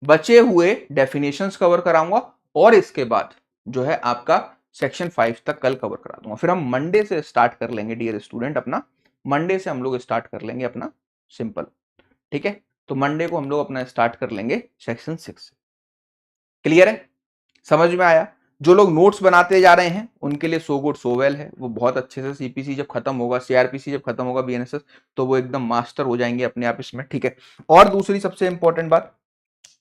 बचे हुए डेफिनेशंस कवर कराऊंगा, और इसके बाद जो है आपका सेक्शन 5 तक कल कवर करा दूंगा। फिर हम मंडे से स्टार्ट कर लेंगे डियर स्टूडेंट अपना, मंडे से हम लोग स्टार्ट कर लेंगे अपना सिंपल, ठीक है। तो मंडे को हम लोग अपना स्टार्ट कर लेंगे सेक्शन 6। क्लियर है, समझ में आया? जो लोग नोट्स बनाते जा रहे हैं उनके लिए सो गुड सो वेल है, वो बहुत अच्छे से सीपीसी जब खत्म होगा, सीआरपीसी जब खत्म होगा, बीएनएसएस, तो वो एकदम मास्टर हो जाएंगे अपने आप इसमें, ठीक है। और दूसरी सबसे इंपॉर्टेंट बात,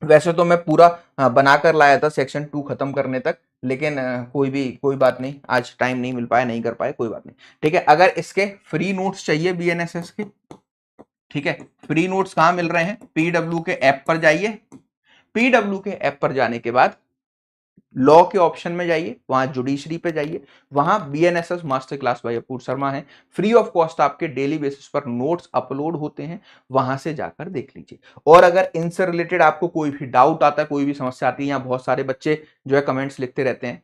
वैसे तो मैं पूरा बनाकर लाया था सेक्शन 2 खत्म करने तक, लेकिन कोई बात नहीं, आज टाइम नहीं मिल पाया, नहीं कर पाए, कोई बात नहीं, ठीक है। अगर इसके फ्री नोट्स चाहिए बीएनएसएस के, ठीक है, फ्री नोट्स कहां मिल रहे हैं? पीडब्ल्यू के ऐप पर जाइए, पीडब्ल्यू के ऐप पर जाने के बाद लॉ के ऑप्शन में जाइए, वहां जुडिशरी पे जाइए, वहां BNSS master class by Apoor Sharma है, फ्री ऑफ कॉस्ट आपके डेली बेसिस पर नोट्स अपलोड होते हैं, वहां से जाकर देख लीजिए। और अगर इनसे रिलेटेड आपको कोई भी डाउट आता है, कोई भी समस्या आती है, यहाँ बहुत सारे बच्चे जो है कमेंट्स लिखते रहते हैं,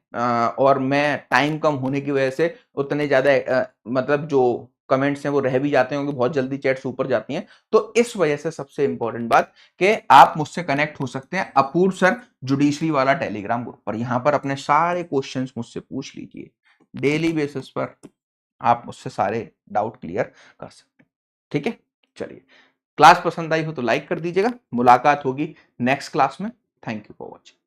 और मैं टाइम कम होने की वजह से उतने ज्यादा मतलब जो कमेंट्स हैं वो रह भी जाते हैं, क्योंकि बहुत जल्दी चैट्स ऊपर जाती हैं, तो इस वजह से सबसे इंपॉर्टेंट बात कि आप मुझसे कनेक्ट हो सकते हैं अपूर सर जुडिशरी वाला टेलीग्राम ग्रुप पर, यहां पर अपने सारे क्वेश्चंस मुझसे पूछ लीजिए, डेली बेसिस पर आप मुझसे सारे डाउट क्लियर कर सकते हैं, ठीक है। चलिए, क्लास पसंद आई हो तो लाइक कर दीजिएगा, मुलाकात होगी नेक्स्ट क्लास में। Thank you for watching.